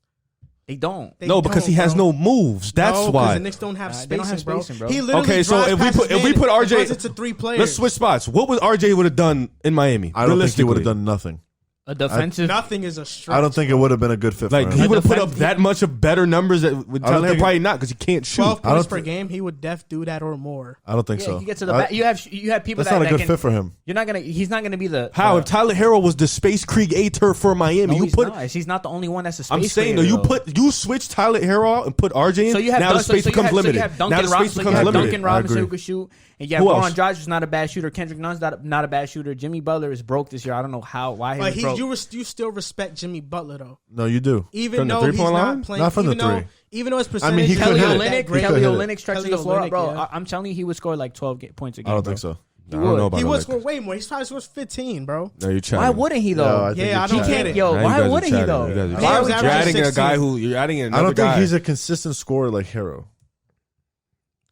They don't. No, because he has no moves. That's why. The Knicks don't have spacing, bro. He literally so if we put RJ, it's a 3 players. Let's switch spots. What would RJ would have done in Miami? I don't think he would have done nothing. A defensive. Nothing is a stretch. I don't think it would have been a good fit. Like for him. he would have put up that much of better numbers with Tyler. Probably not because he can't shoot. 12 points per game, he would do that or more. I don't think so. You get to the back. You have people. That's not a good fit for him. You're not gonna. He's not gonna be the. How if Tyler Herro was the space creator for Miami? No, he's not the only one that's a space. I'm saying though, you switch Tyler Herro out and put RJ in. So you have now the space becomes limited. You have Now the space becomes limited. Duncan Robinson who could shoot, and you have Goran Dragic who's not a bad shooter. Kendrick Nunn's not a bad shooter. Jimmy Butler is broke this year. I don't know why he's broke. You still respect Jimmy Butler though. No, you do. Even though he's not playing, not from the three. Even though his percentage, he Kelly could hit Olynyk stretching the floor, bro. I'm telling you, he would score like 12 points a game. I don't think so. I don't know about he would score way more. He's probably scores 15, bro. No, you're chatting. Why wouldn't he though? I don't get it. Yo, why wouldn't he though? You're adding a guy who you're adding another guy. I don't think he's a consistent scorer like Herro.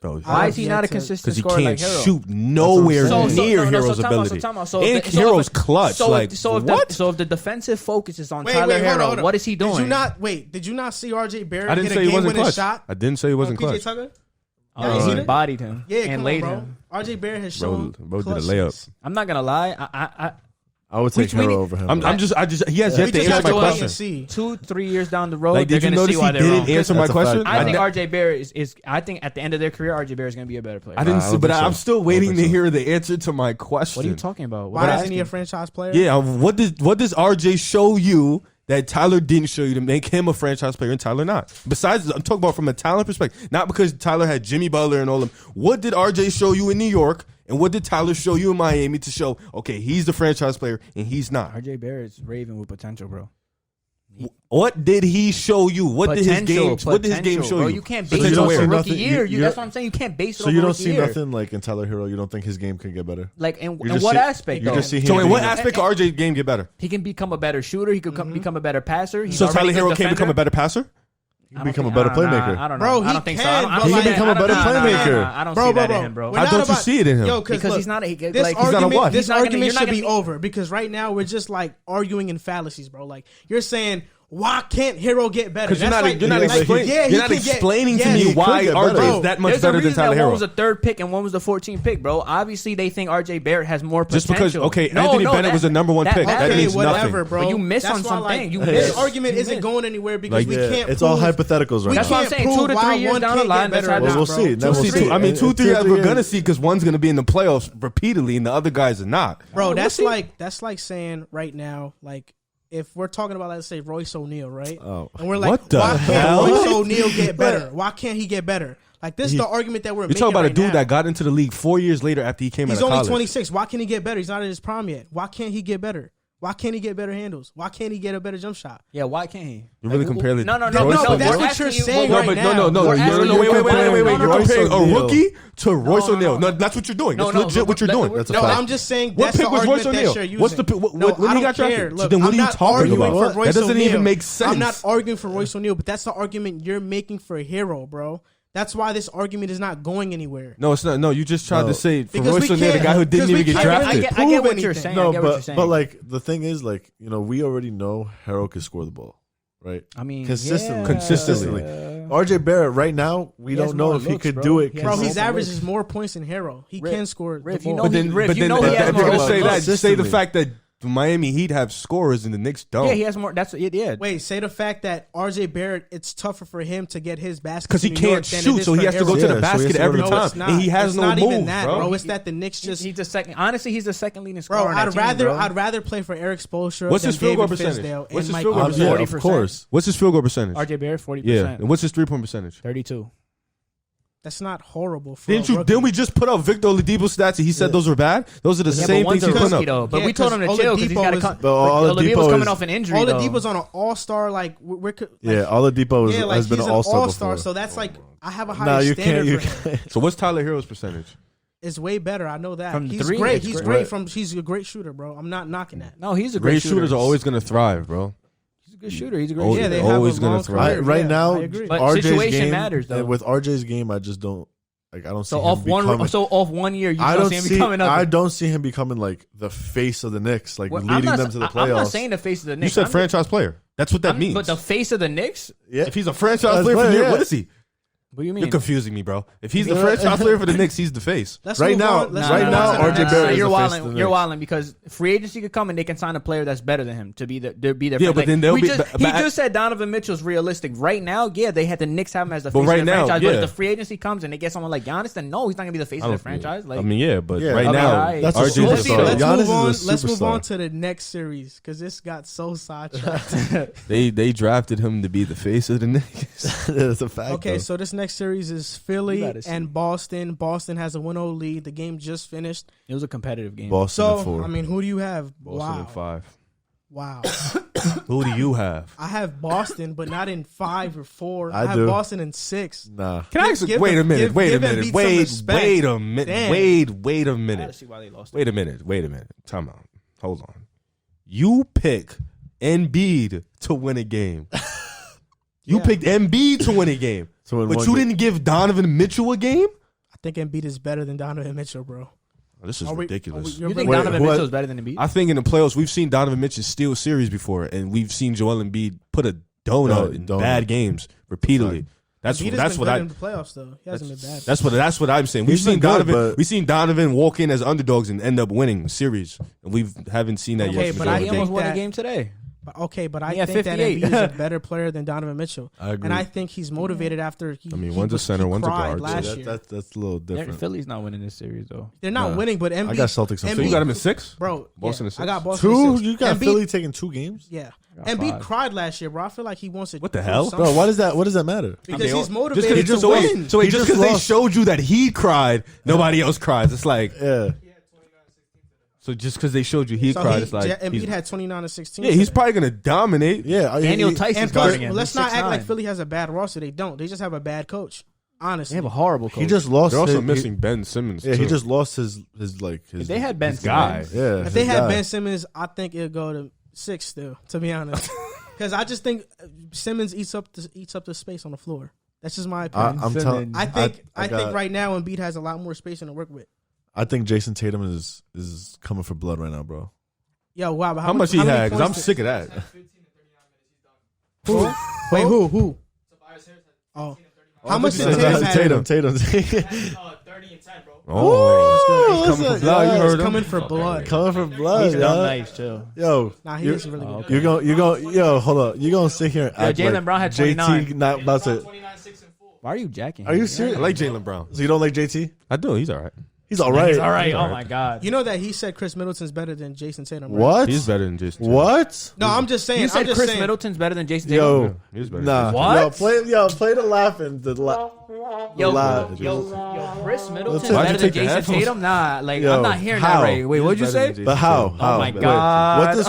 Bro, why is he not a consistent scorer like Herro? Because he can't shoot nowhere near Herro's ability. And Herro's clutch. So if the defensive focus is on Tyler Herro, what is he doing? Did you not see RJ Barrett hit a game-winning shot? I didn't say he wasn't clutch. He bodied him and laid him. RJ Barrett has shown bro did a layup. I'm not gonna lie. I would take Herro over him. He has yet to answer my question. 2-3 years down the road, Like, did you notice he didn't answer my question? I think RJ Barrett is. I think at the end of their career, RJ Barrett is going to be a better player. I didn't see, but I'm still waiting to hear the answer to my question. What are you talking about? Why isn't he a franchise player? Yeah, what does RJ show you that Tyler didn't show you to make him a franchise player and Tyler not? Besides, I'm talking about from a talent perspective, not because Tyler had Jimmy Butler and all them. What did RJ show you in New York? And what did Tyler show you in Miami to show, okay, he's the franchise player and he's not? RJ Barrett's raving with potential, bro. What did he show you? What did his game show bro, you? You can't base it on a rookie year. That's what I'm saying. You can't base it on a rookie year. So you don't see nothing like in Tyler Herro? You don't think his game can get better? Like in what aspect? You just see him. So in what aspect can RJ's game get better? He can become a better shooter. He could become a better passer. So Tyler Herro can become a better passer? He can become a better playmaker. I don't know. Bro, I don't think so. He can become a better playmaker. I don't see that in him, bro. How don't you see it in him? Yo, Because he's not. This argument should be over because right now we're just like arguing in fallacies, bro. Like you're saying, why can't Herro get better? Because you're not explaining to me why RJ is that much better than Tyler Herro. One was the 3rd pick and one was the 14th pick, bro. Obviously, they think RJ Barrett has more potential. Just because, Anthony Bennett was the number 1 pick. That means whatever, nothing. bro. But you miss on something. This argument isn't going anywhere because we can't. It's all hypotheticals right now. That's what I'm saying. 2 to 3 years down the line, we'll see. We'll see. I mean, 2-3 we're gonna see because one's gonna be in the playoffs repeatedly and the other guys are not. Bro, that's like saying right now, like. If we're talking about, let's say, Royce O'Neal, right? Oh. And we're like, why can't Royce O'Neal get better? Why can't he get better? Like, this is the argument that we're making. You're talking about right a dude now. that got into the league 4 years later after he came out of college. He's only 26. Why can't he get better? He's not in his prime yet. Why can't he get better? Why can't he get better handles? Why can't he get a better jump shot? Yeah, why can't he? You're really comparing No, but that's what you're saying right now. No, wait. You're comparing a rookie to Royce O'Neal. No, that's what you're doing. That's legit what you're doing. That's a fact. I'm just saying what that's pick the was Royce argument that O'Neal? you're using. What's the pick? What he got drafted? Look, Then what are you I'm not talking arguing about? for Royce That doesn't O'Neal. even make sense. I'm not arguing for Royce O'Neal, but that's the argument you're making for Herro, bro. That's why this argument is not going anywhere. No, it's not. No, you just tried to say for Because Royce we O'Neal, the can't- guy who didn't even because we get can't drafted. I get what you're saying. No, I get what you're saying. but like the thing is, like we already know Herro can score the ball, right? I mean, consistently. RJ Barrett right now, we don't know if he could do it. Bro, he's averages more points than Herro. He can score the ball. But then if you're gonna say that, just say the fact that the Miami Heat have scorers and the Knicks don't. Yeah, he has more. That's it. Yeah. Wait, say the fact that RJ Barrett, it's tougher for him to get his basket because he can't shoot, so he has to go to the basket every time, and he has no moves, bro. It's that the Knicks just he's the second. Honestly, he's the second leading scorer. Bro, I'd rather play for Eric Spoelstra. What's his field goal percentage? What's his field goal percentage? Of course. What's his field goal percentage? RJ Barrett 40%. Yeah, and what's his 3-point percentage? 32. That's not horrible. For Didn't we just put out Victor Oladipo's stats and he said those were bad? Those are the same things he put up. Though. But we told him to chill because he's got to come. Oladipo's coming off an injury. Oladipo's on an all-star. Oladipo has been an all-star before. So that's like I have a higher standard for him. So what's Tyler Herro's percentage? It's way better. I know that. From He's three, great. He's great. He's a great shooter, bro. I'm not knocking that. No, he's a great shooter. Shooters are always going to thrive, bro. He's a good shooter. He's a great shooter. They always going to thrive. Right now, but RJ's situation game, matters though. With RJ's game, I just don't. Like I don't see so him off becoming, one. So off 1 year, you don't see him becoming. I don't see him becoming like the face of the Knicks, like leading them to the playoffs. I'm not saying the face of the Knicks. You said franchise player. That's what that means. But the face of the Knicks. Yeah. If he's a franchise player for the Knicks, what is he? What do you mean? You're confusing me, bro. If he's the franchise player for the Knicks, he's the face. Right now, RJ Barrett is you're the face of the You're Knicks. wilding because free agency could come and they can sign a player that's better than him to be their. Yeah, but then they'll be. He just said Donovan Mitchell's realistic. Right now, yeah, they had the Knicks have him as the face of the franchise. But if the free agency comes and they get someone like Giannis, then no, he's not gonna be the face of the franchise. Like, I mean, yeah, but right now, that's RJ's the superstar. Let's move on to the next series because this got so sidetracked. They drafted him to be the face of the Knicks. That's a fact. Okay, so this next series is Philly and Boston. Boston has a 1-0 lead. The game just finished. It was a competitive game. Boston at 4. I mean, who do you have? Boston at 5. Wow. Who do you have? I have Boston, but not in 5 or 4. I have do. Boston in 6. Nah. Can I ask? Wait a minute. Wait a minute. Wait a minute. Time out. Hold on. You pick Embiid to win a game. You picked Embiid to win a game. But you didn't give Donovan Mitchell a game? I think Embiid is better than Donovan Mitchell, bro. Oh, this is ridiculous. You think Donovan Mitchell is better than Embiid? I think in the playoffs, we've seen Donovan Mitchell steal series before, and we've seen Joel Embiid put a donut in bad games repeatedly. That's Embiid has that's been what good I. in the playoffs though. He hasn't been bad. That's what I'm saying. We've He's been seen good, Donovan. but- We've seen Donovan walk in as underdogs and end up winning series, and we haven't seen that Okay, yet. but for I He Jordan. almost won a that- game today. But I He had think that 58. Embiid is a better player than Donovan Mitchell. I agree. And I think he's motivated after he. I mean, he one's a was- center, he one's a cried guard, so Last year. that's a little different. Philly's not winning this series though. They're not Nah. winning, but Embiid. I got Celtics in Embiid- So you got him in 6, bro. Boston yeah, in 6? I got Boston. Two? in 6. You got Embiid- Philly taking 2 games? Yeah, got Embiid 5. cried last year, bro. I feel like he wants to. What the do hell? something. Bro, what does that matter? Because he's Just motivated because to win. just He because they lost. showed you that he cried, nobody else cries. It's like Yeah. so just because they showed you he So cried, it's like Embiid he's- had 29 and 16. yeah, he's today. probably gonna dominate. Yeah. Daniel he- Tyson's And plus, guarding him. let's He's not act like 6'9". Philly has a bad roster. They don't. They just have a bad coach. They Honestly, have a horrible coach. He just lost. They're also his- missing Ben Simmons. Yeah, too. he just lost his like his. If they had Ben his guy. Simmons, Yeah. if they his had guy. Ben Simmons, I think it'd go to 6 still. To be honest, because I just think Simmons eats up the space on the floor. That's just my opinion. I'm telling. I think I think right now Embiid has a lot more space to work with. I think Jason Tatum is coming for blood right now, bro. Yo, wow! But How much he many had? Because I'm points sick of that. Who? Wait, who? Oh, how much did Tatum have? Tatum. 30 and 10, bro. Oh, he's what's coming for that? blood. You Yeah, heard He's him. coming for blood. Coming for blood, he's yo. done nice too. Yo, Nah, he you- is really good. you're going, yo, hold up. You're going to sit here and act Jaylen like Brown had JT 29. not about to. 29, 6 and 4. Why are you jacking? Are you him? serious? I like Jaylen Brown. So you don't like JT? I do. He's all right. He's all right. He's all right. He's all Oh right. my god. You know that he said Chris Middleton's better than Jason Tatum. Right? What? He's better than Jason. What? No, I'm just saying. You said I'm just Chris saying. Middleton's better than Jason Tatum. Yo, He's better. nah. What? Play the laughing. Yo, lie. yo, Chris Middleton's Why'd you better than take the Jason headphones? Tatum? Nah, like Yo, I'm not hearing how? that right. Wait, what'd you He's better say? than But how? Jason How? Oh my Wait, God. What does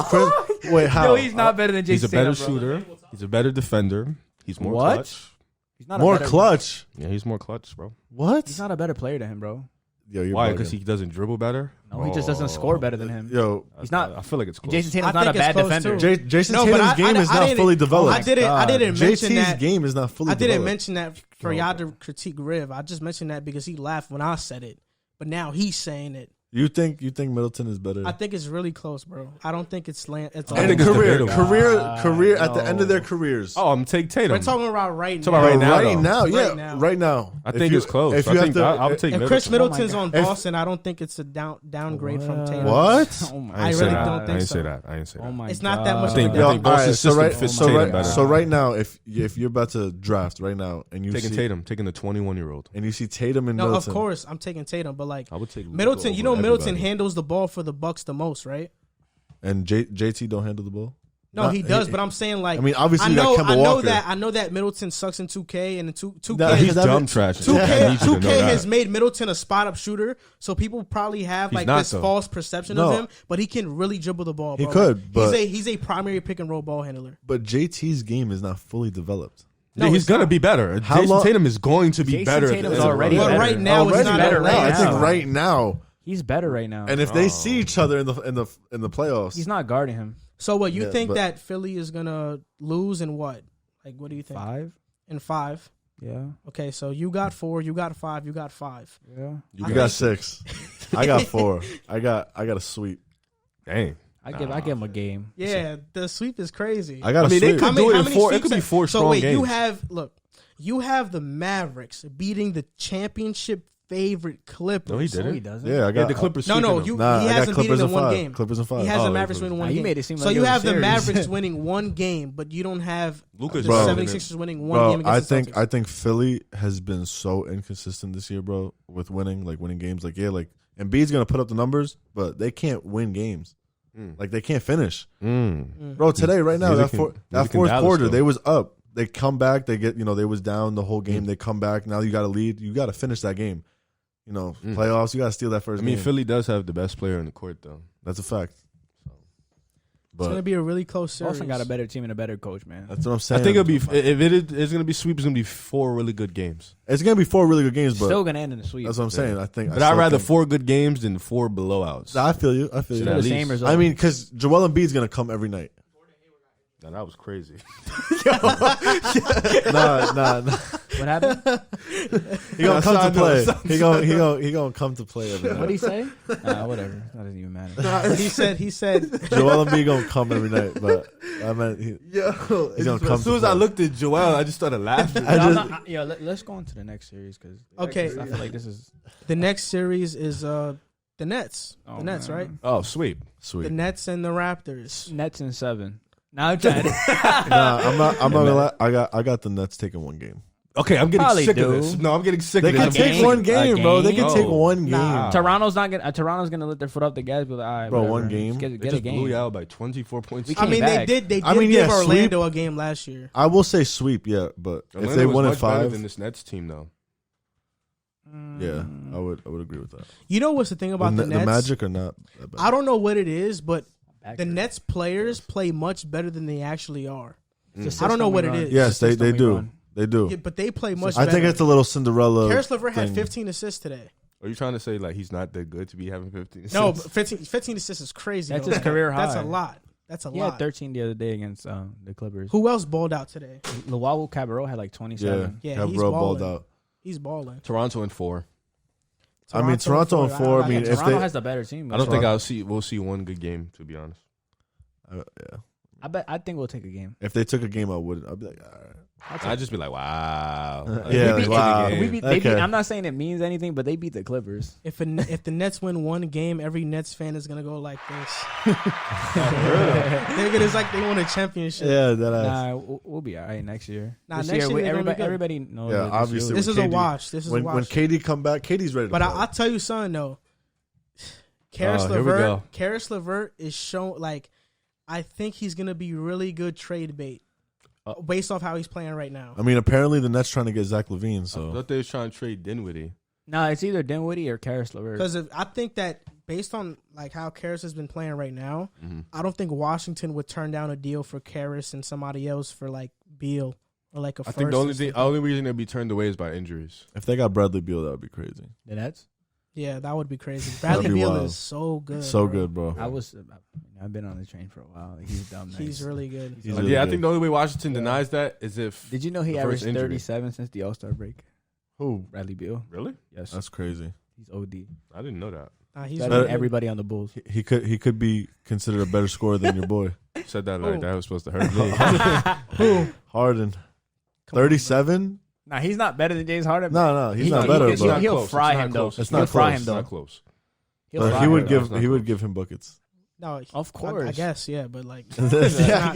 Chris? Wait, how? Yo, he's not better than He's Jason a better Tatum, bro. shooter. He's a better defender. He's more What? clutch. He's not a More better- clutch. Yeah, he's more clutch, bro. What? He's not a better player than him, bro. Yo, you're Why? bugging. Because he doesn't dribble better. No, he just doesn't score better than him. Yo, He's not. I feel like it's close. Jason Tatum's I not a think it's bad close, defender. too. Jason No, but Tatum's I game is not didn't- fully developed. I didn't mention JT's that. game is not fully I didn't developed. mention that for y'all to critique Riv. I just mentioned that because he laughed when I said it, but now he's saying it. You think Middleton is better? I think it's really close, bro. I don't think it's It's I and think it's career debatable. at the end of their careers. Oh, I'm take Tatum. We're talking about right Talking now. about right now, right though. now, yeah, Right now. right now. I If think you- it's close. If I you think have to, I'll take If Middleton. Chris Middleton's on If- Boston, I don't think it's a downgrade from Tatum. what? Oh my I ain't really say that. don't think I ain't so. say that. I ain't say that. Oh my It's not that much I think, of a I Yo, think all Boston's right, so system right, fits so Tatum right, better. so right now, if you're about to draft right now and you Taking see Tatum, taking the 21-year-old. and you see Tatum and No, Middleton, of course I'm taking Tatum, but like I would take Middleton, you know over Middleton everybody. handles the ball for the Bucks the most, right? and JT don't handle the ball. No, Not- he does, but I'm saying like I mean, obviously I you got know, Kemba I know Walker. that I know that Middleton sucks in 2K and in 2K No, He's That- dumb trash. 2K, I need you to know 2K that. has made Middleton a spot up shooter, so people probably have He's like not, this though. false perception No. of him, but he can really dribble the ball. He Bro. could, Like, but- he's a primary pick and roll ball handler. But JT's game is not fully developed. No, Yeah, he's it's gonna not. be better. How Jason long- Tatum is going to be Jason better. Tatum's than- already But better. right now he's Already not better right now. I think now. right now, He's better right now. and if they see each other in the playoffs, He's not guarding him. So what you Yeah, think but- that Philly is gonna lose in what? Like what do you think? 5. In 5. Yeah. Okay, so you got 4, you got 5, you got 5. Yeah. you got 6. I got 4. I got a sweep. Dang. I give him a game. Yeah, the sweep is crazy. I got a I mean, they sweep. could do it in 4. It could be 4 So strong wait, games. you have the Mavericks beating the championship favorite Clippers. No, he No, didn't. he doesn't. Yeah, I Yeah, got the Clippers. No, sweeping them. he I got hasn't beaten Clippers them in one 5. game. Clippers in 5. He has Oh, the yeah, Mavericks Clippers. winning one Nah, you game. made it seem So like you it was have the serious. Mavericks winning one game, but you don't have Lucas the is Bro. 76ers winning one Bro, game against the Celtics. I think Philly has been so inconsistent this year, bro, with winning games. Like Embiid's gonna put up the numbers, but they can't win games. Like they can't finish. Bro, today, right now, Music that in fourth Dallas, quarter, though. they was up. They come back. They get they was down the whole game. They come back. Now you got to lead. You got to finish that game. Playoffs. You got to steal that first. I mean, game. Philly does have the best player in the court, though. That's a fact. It's gonna But be a really close series. Boston got a better team and a better coach, man. that's what I'm saying. I think it'll be if it's gonna be sweep. It's gonna be 4 really good games. It's gonna be 4 really good games, but Still gonna end in the sweep. that's what I'm saying. I think. But I'd rather 4 good games than 4 blowouts. I feel you. I feel Should you. at the least- same result. I mean, because Joel Embiid's gonna come every night. Nah, that was crazy. Nah. What happened? He gonna come to Outside play. the- He gonna come to play every What night. did he say? Nah, whatever. That doesn't even matter. he said Joel Embiid gonna come every night, but I meant Yo, he's gonna come as soon to as I play. looked at Joel, I just started laughing. Let's go on to the next series because Okay. I feel like this is The next series is the Nets. The Nets, man. right? Oh, sweet. The Nets and the Raptors. Nets in 7. Now I'm trying to. Nah, I'm not gonna lie. I got the Nets taking one game. Okay, I'm getting Probably sick do. of this. No, I'm getting sick They of can this. take one game, bro. They can No. take one game. Nah. Toronto's gonna let their foot off the gas, but all right, Bro, whatever. one game? Just They get a just game. blew you out by 24 points. We I came mean, back. they did I mean, give yeah, Orlando a game last year. I will say sweep, yeah, but Atlanta if they was won at much better 5, than this Nets team, though. yeah, I would agree with that. You know what's the thing about the Nets? The Magic are not that bad. I don't know what it is, but the Accurate. Nets players play much better than they actually are. It's I don't know system what we it run. is. Yes, It's the they system we do. run. They do. Yeah, but they play much I better. think it's a little Cinderella. Karis LeVert had thing. 15 assists today. Are you trying to say like he's not that good to be having 15 assists? No, but 15 assists is crazy. That's though. his career That's high. a lot. That's a He lot. had 13 the other day against the Clippers. Who else balled out today? Luau Cabarro had like 27. Yeah, Cabral he's balled balling. out. He's balling. Toronto in 4. I mean, Toronto and 4. I mean, if Toronto they, has the better team. I don't think Toronto- we'll see one good game, to be honest. yeah, I think we'll take a game. if they took a game, I wouldn't. I'd be like, all right. I'd just be like, wow. Like, Yeah, we like, beat wow. the game. They beat, Okay. I'm not saying it means anything, but they beat the Clippers. If the Nets win one game, every Nets fan is gonna go like this. It's like they won a championship. Yeah, that Nah, we'll be all right next year. Nah, This next year they're gonna be good. everybody knows. Yeah, what obviously. This is when a KD watch. This is a when watch. KD come back, KD's ready to But play. I'll tell you something though. Here we go. Karis LeVert is shown like I think he's gonna be really good trade bait based off how he's playing right now. I mean, apparently the Nets trying to get Zach LaVine, I so thought they was trying to trade Dinwiddie. No, it's either Dinwiddie or Karis LeVert. Because I think that based on like how Karis has been playing right now, I don't think Washington would turn down a deal for Karis and somebody else for like Beal or like a I first. think or the something. only reason they'd be turned away is by injuries. if they got Bradley Beal, that would be crazy. The Nets. Yeah, that would be crazy. Bradley That'd be Beal wild. is so good. So bro. good, bro. I've been on the train for a while. Like, he's dumb. He's nice. really good. He's Yeah, really I good. think the only way Washington denies that is if Did you know he the averaged first injury. 37 since the All-Star break? Who? Bradley Beal. Really? Yes, That's crazy. he's OD. I didn't know that. He's Better really than good. everybody on the Bulls. He could be considered a better scorer than your boy Said that Who? like that was supposed to hurt me. Who? Harden. Come on, 37? Nah, he's not better than James Harden. No, he's not he- better. he- but he'll close. fry It's not him, though. close. It's He'll not fry close. him It's though. not close. He'll but fry he him. would It's give not he would close. give him buckets. No, Of course. I guess yeah, but like. Yeah.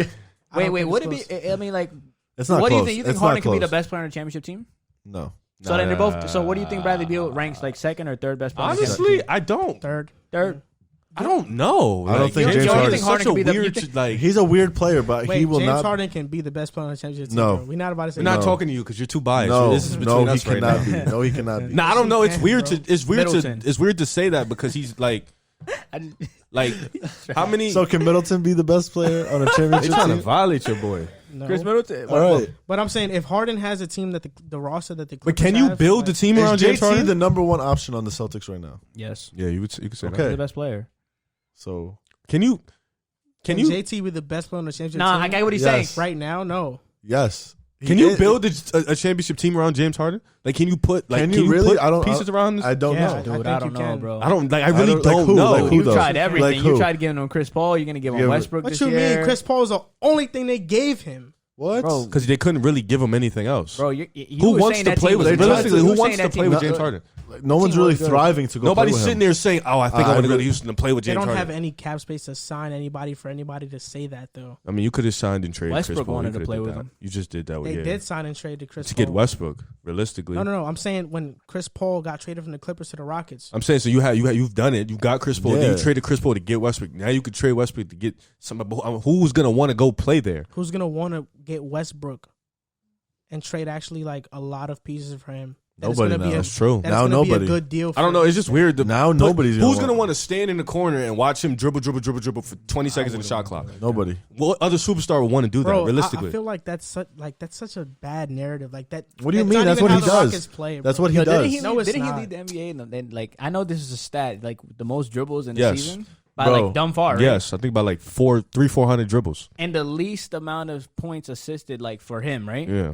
Wait, would it be? I mean, like, It's not what do close. you think? You think It's Harden not could be the close. best player on the championship team? No. So then they're both. So what do you think Bradley Beal ranks like second or third best player? on the championship Honestly, team? I don't. Third? I don't know. I don't think James James Harden Harden- is Harden such a could be the- you weird. think- Like He's a weird player, but Wait, he will James not. Harden can be the best player on the championship team. No. bro. We're not about to say we're not No. talking to you because you're too biased. No, This is between no, he us right cannot now. be. No, he cannot be. Nah, I don't know. It's He weird can, to. It's weird Middleton. to. It's weird to say that because he's like. I just- Like how many? So can Middleton be the best player on a They championship trying to team? violate your boy. No. Chris Middleton. All right. But I'm saying if Harden has a team that the roster that the But Clippers can you have, build the like, team around Is James JT Harden? the number one option on the Celtics right now? Yes. Yeah, you could say Okay. that. He's the best player. So Can you? Can JT be the best player on the championship Nah, team? I get what he's Yes. saying. Right now, no. yes, Can you build a championship team around James Harden? Like, can you put like? Can you really? put I don't. pieces around this? I don't Yeah, know. Dude, think I you don't know, can. bro. I don't like. I I really don't- like don't who? know. Like who? You though? tried everything. Like You who? tried giving him Chris Paul. You're gonna give him Yeah, but- Westbrook What this you year. mean? Chris Paul is the only thing they gave him. What? Bro, Because they couldn't really give him anything else. Bro, you Who were wants saying to that play team with? was They Realistically, tried who to- wants to that play team with was James good. Harden? Like, no one's Team really was good. thriving to go. Nobody's play with sitting him. there saying, "Oh, I think I I want to go to really- Houston and play with They James don't Harden." have any cap space to sign anybody for anybody to say that though. I mean, you could have signed and traded Chris Westbrook Paul. You wanted to coulda play did with that. him. You just did that. They Yeah. did sign and trade to Chris to Paul. get Westbrook. Realistically, No. I'm saying when Chris Paul got traded from the Clippers to the Rockets. I'm saying so. You've done it. You got Chris Paul. Then Yeah. you traded Chris Paul to get Westbrook. Now you could trade Westbrook to get somebody. Who's gonna want to go play there? Who's gonna want to get Westbrook and trade actually like a lot of pieces for him? That it's Nobody gonna be now. a- That's true. that Now it's gonna be nobody. a good deal. For I don't know. It's just weird. To Now put- nobody's Who's gonna gonna want to stand in the corner and watch him dribble for 20 seconds in the shot clock? Nobody. What other superstar would want to do that? Bro, Realistically, I feel like that's such a bad narrative. Like that. What do you that's mean? not That's even what how he the does. Rockets play, That's bro. what he Yo, does. didn't he, No, it's didn't he not. lead the NBA? And then, like, I know this is a stat, like the most dribbles in the Yes. season by Bro. like dumb far, right? yes, I think about like 400 dribbles. And the least amount of points assisted, like for him, right? Yeah,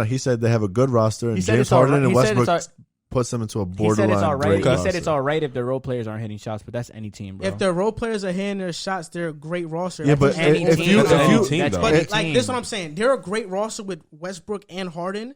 No, he said they have a good roster, and He said James it's all Harden right. and He said Westbrook it's puts them into a He said borderline it's all right. great He roster. said it's all right if the role players aren't hitting shots, but that's any team, bro. If their role players are hitting their shots, they're a great roster. Yeah, but any if team, you though. if you That's though. but any like team. this is what I'm saying. They're a great roster with Westbrook and Harden,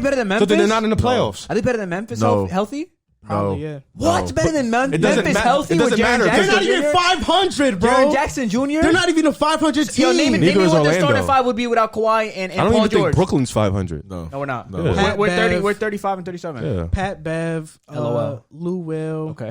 they better than So Memphis? then they're not in the playoffs. Are they better than Memphis? No. Healthy? Probably, yeah. What? No. Better than It Memphis? doesn't Memphis matter. healthy It with doesn't Jaren matter. They're Jackson not even Jr.? 500, bro. Jaren Jackson Jr. They're not even a 500 team. Yo, name Neither me is what their Orlando. starting five would be without Kawhi and I don't Paul even George. think Brooklyn's 500. No. No, we're not. No. Yeah. Pat We're 30. Bev. We're 35 and 37. Yeah. Pat Bev, LOL. Lou Will, Okay.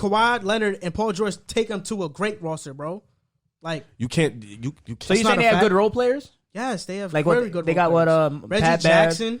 Kawhi Leonard and Paul George take them to a great roster, bro. Like You can't. So you saying they have good role players? yes, they have Like very what good. they role got? players. What Reggie Pat Bev, Jackson.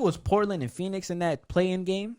was Portland and Phoenix in that play-in game,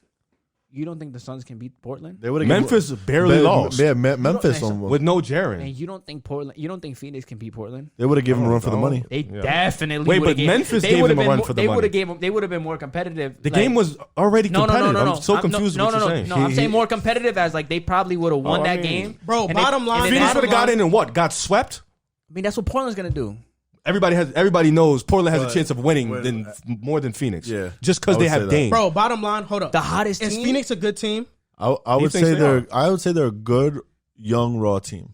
you don't think the Suns can beat Portland? They would Memphis barely lost. Yeah, Memphis and on with no Jaren. And you don't think Phoenix can beat Portland? They would have given him a run for the money. They definitely Wait, would've but Memphis they gave would've them a been run more- for the they money. They would have been more competitive. The like- game was already competitive. I'm so confused with what you're saying. No, I'm saying more competitive as like they probably would have won that game. Bro, And bottom line, and Phoenix bottom would have got line- in and what? Got swept? I mean, that's what Portland's gonna do. Everybody knows Portland has a But chance of winning when- more than Phoenix. Yeah. Just because I would they say have that. Dame. Bro, bottom line, hold up. The hottest Is team. Phoenix a good team? I would think say they are? I would say they're a good young raw team.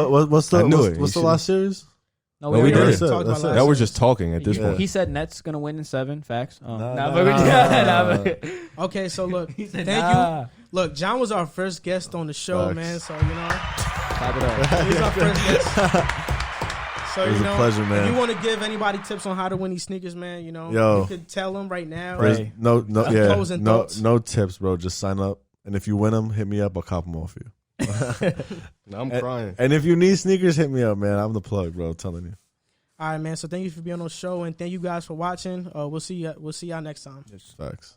What's the I knew it. what's the You last series? No, No, we already did. That's it. talked That's about it. Now we're last just talking at this He point. said Nets gonna win in 7. Facts. Nah. Okay, so look, He said, thank nah. you. Look, John was our first guest on the show, Facts. man. So you know, Clap it up. he's our first guest. So It was you a know, pleasure, if man. you want to give anybody tips on how to win these sneakers, man, you know, Yo. you could tell them right now. There's Right. no, Closing no, thoughts. no tips, bro. Just sign up, and if you win them, hit me up. I'll cop them off you. I'm crying. And if you need sneakers, hit me up, man. I'm the plug, bro. I'm telling you. All right, man. So thank you for being on the show, and thank you guys for watching. We'll see y'all next time. Facts.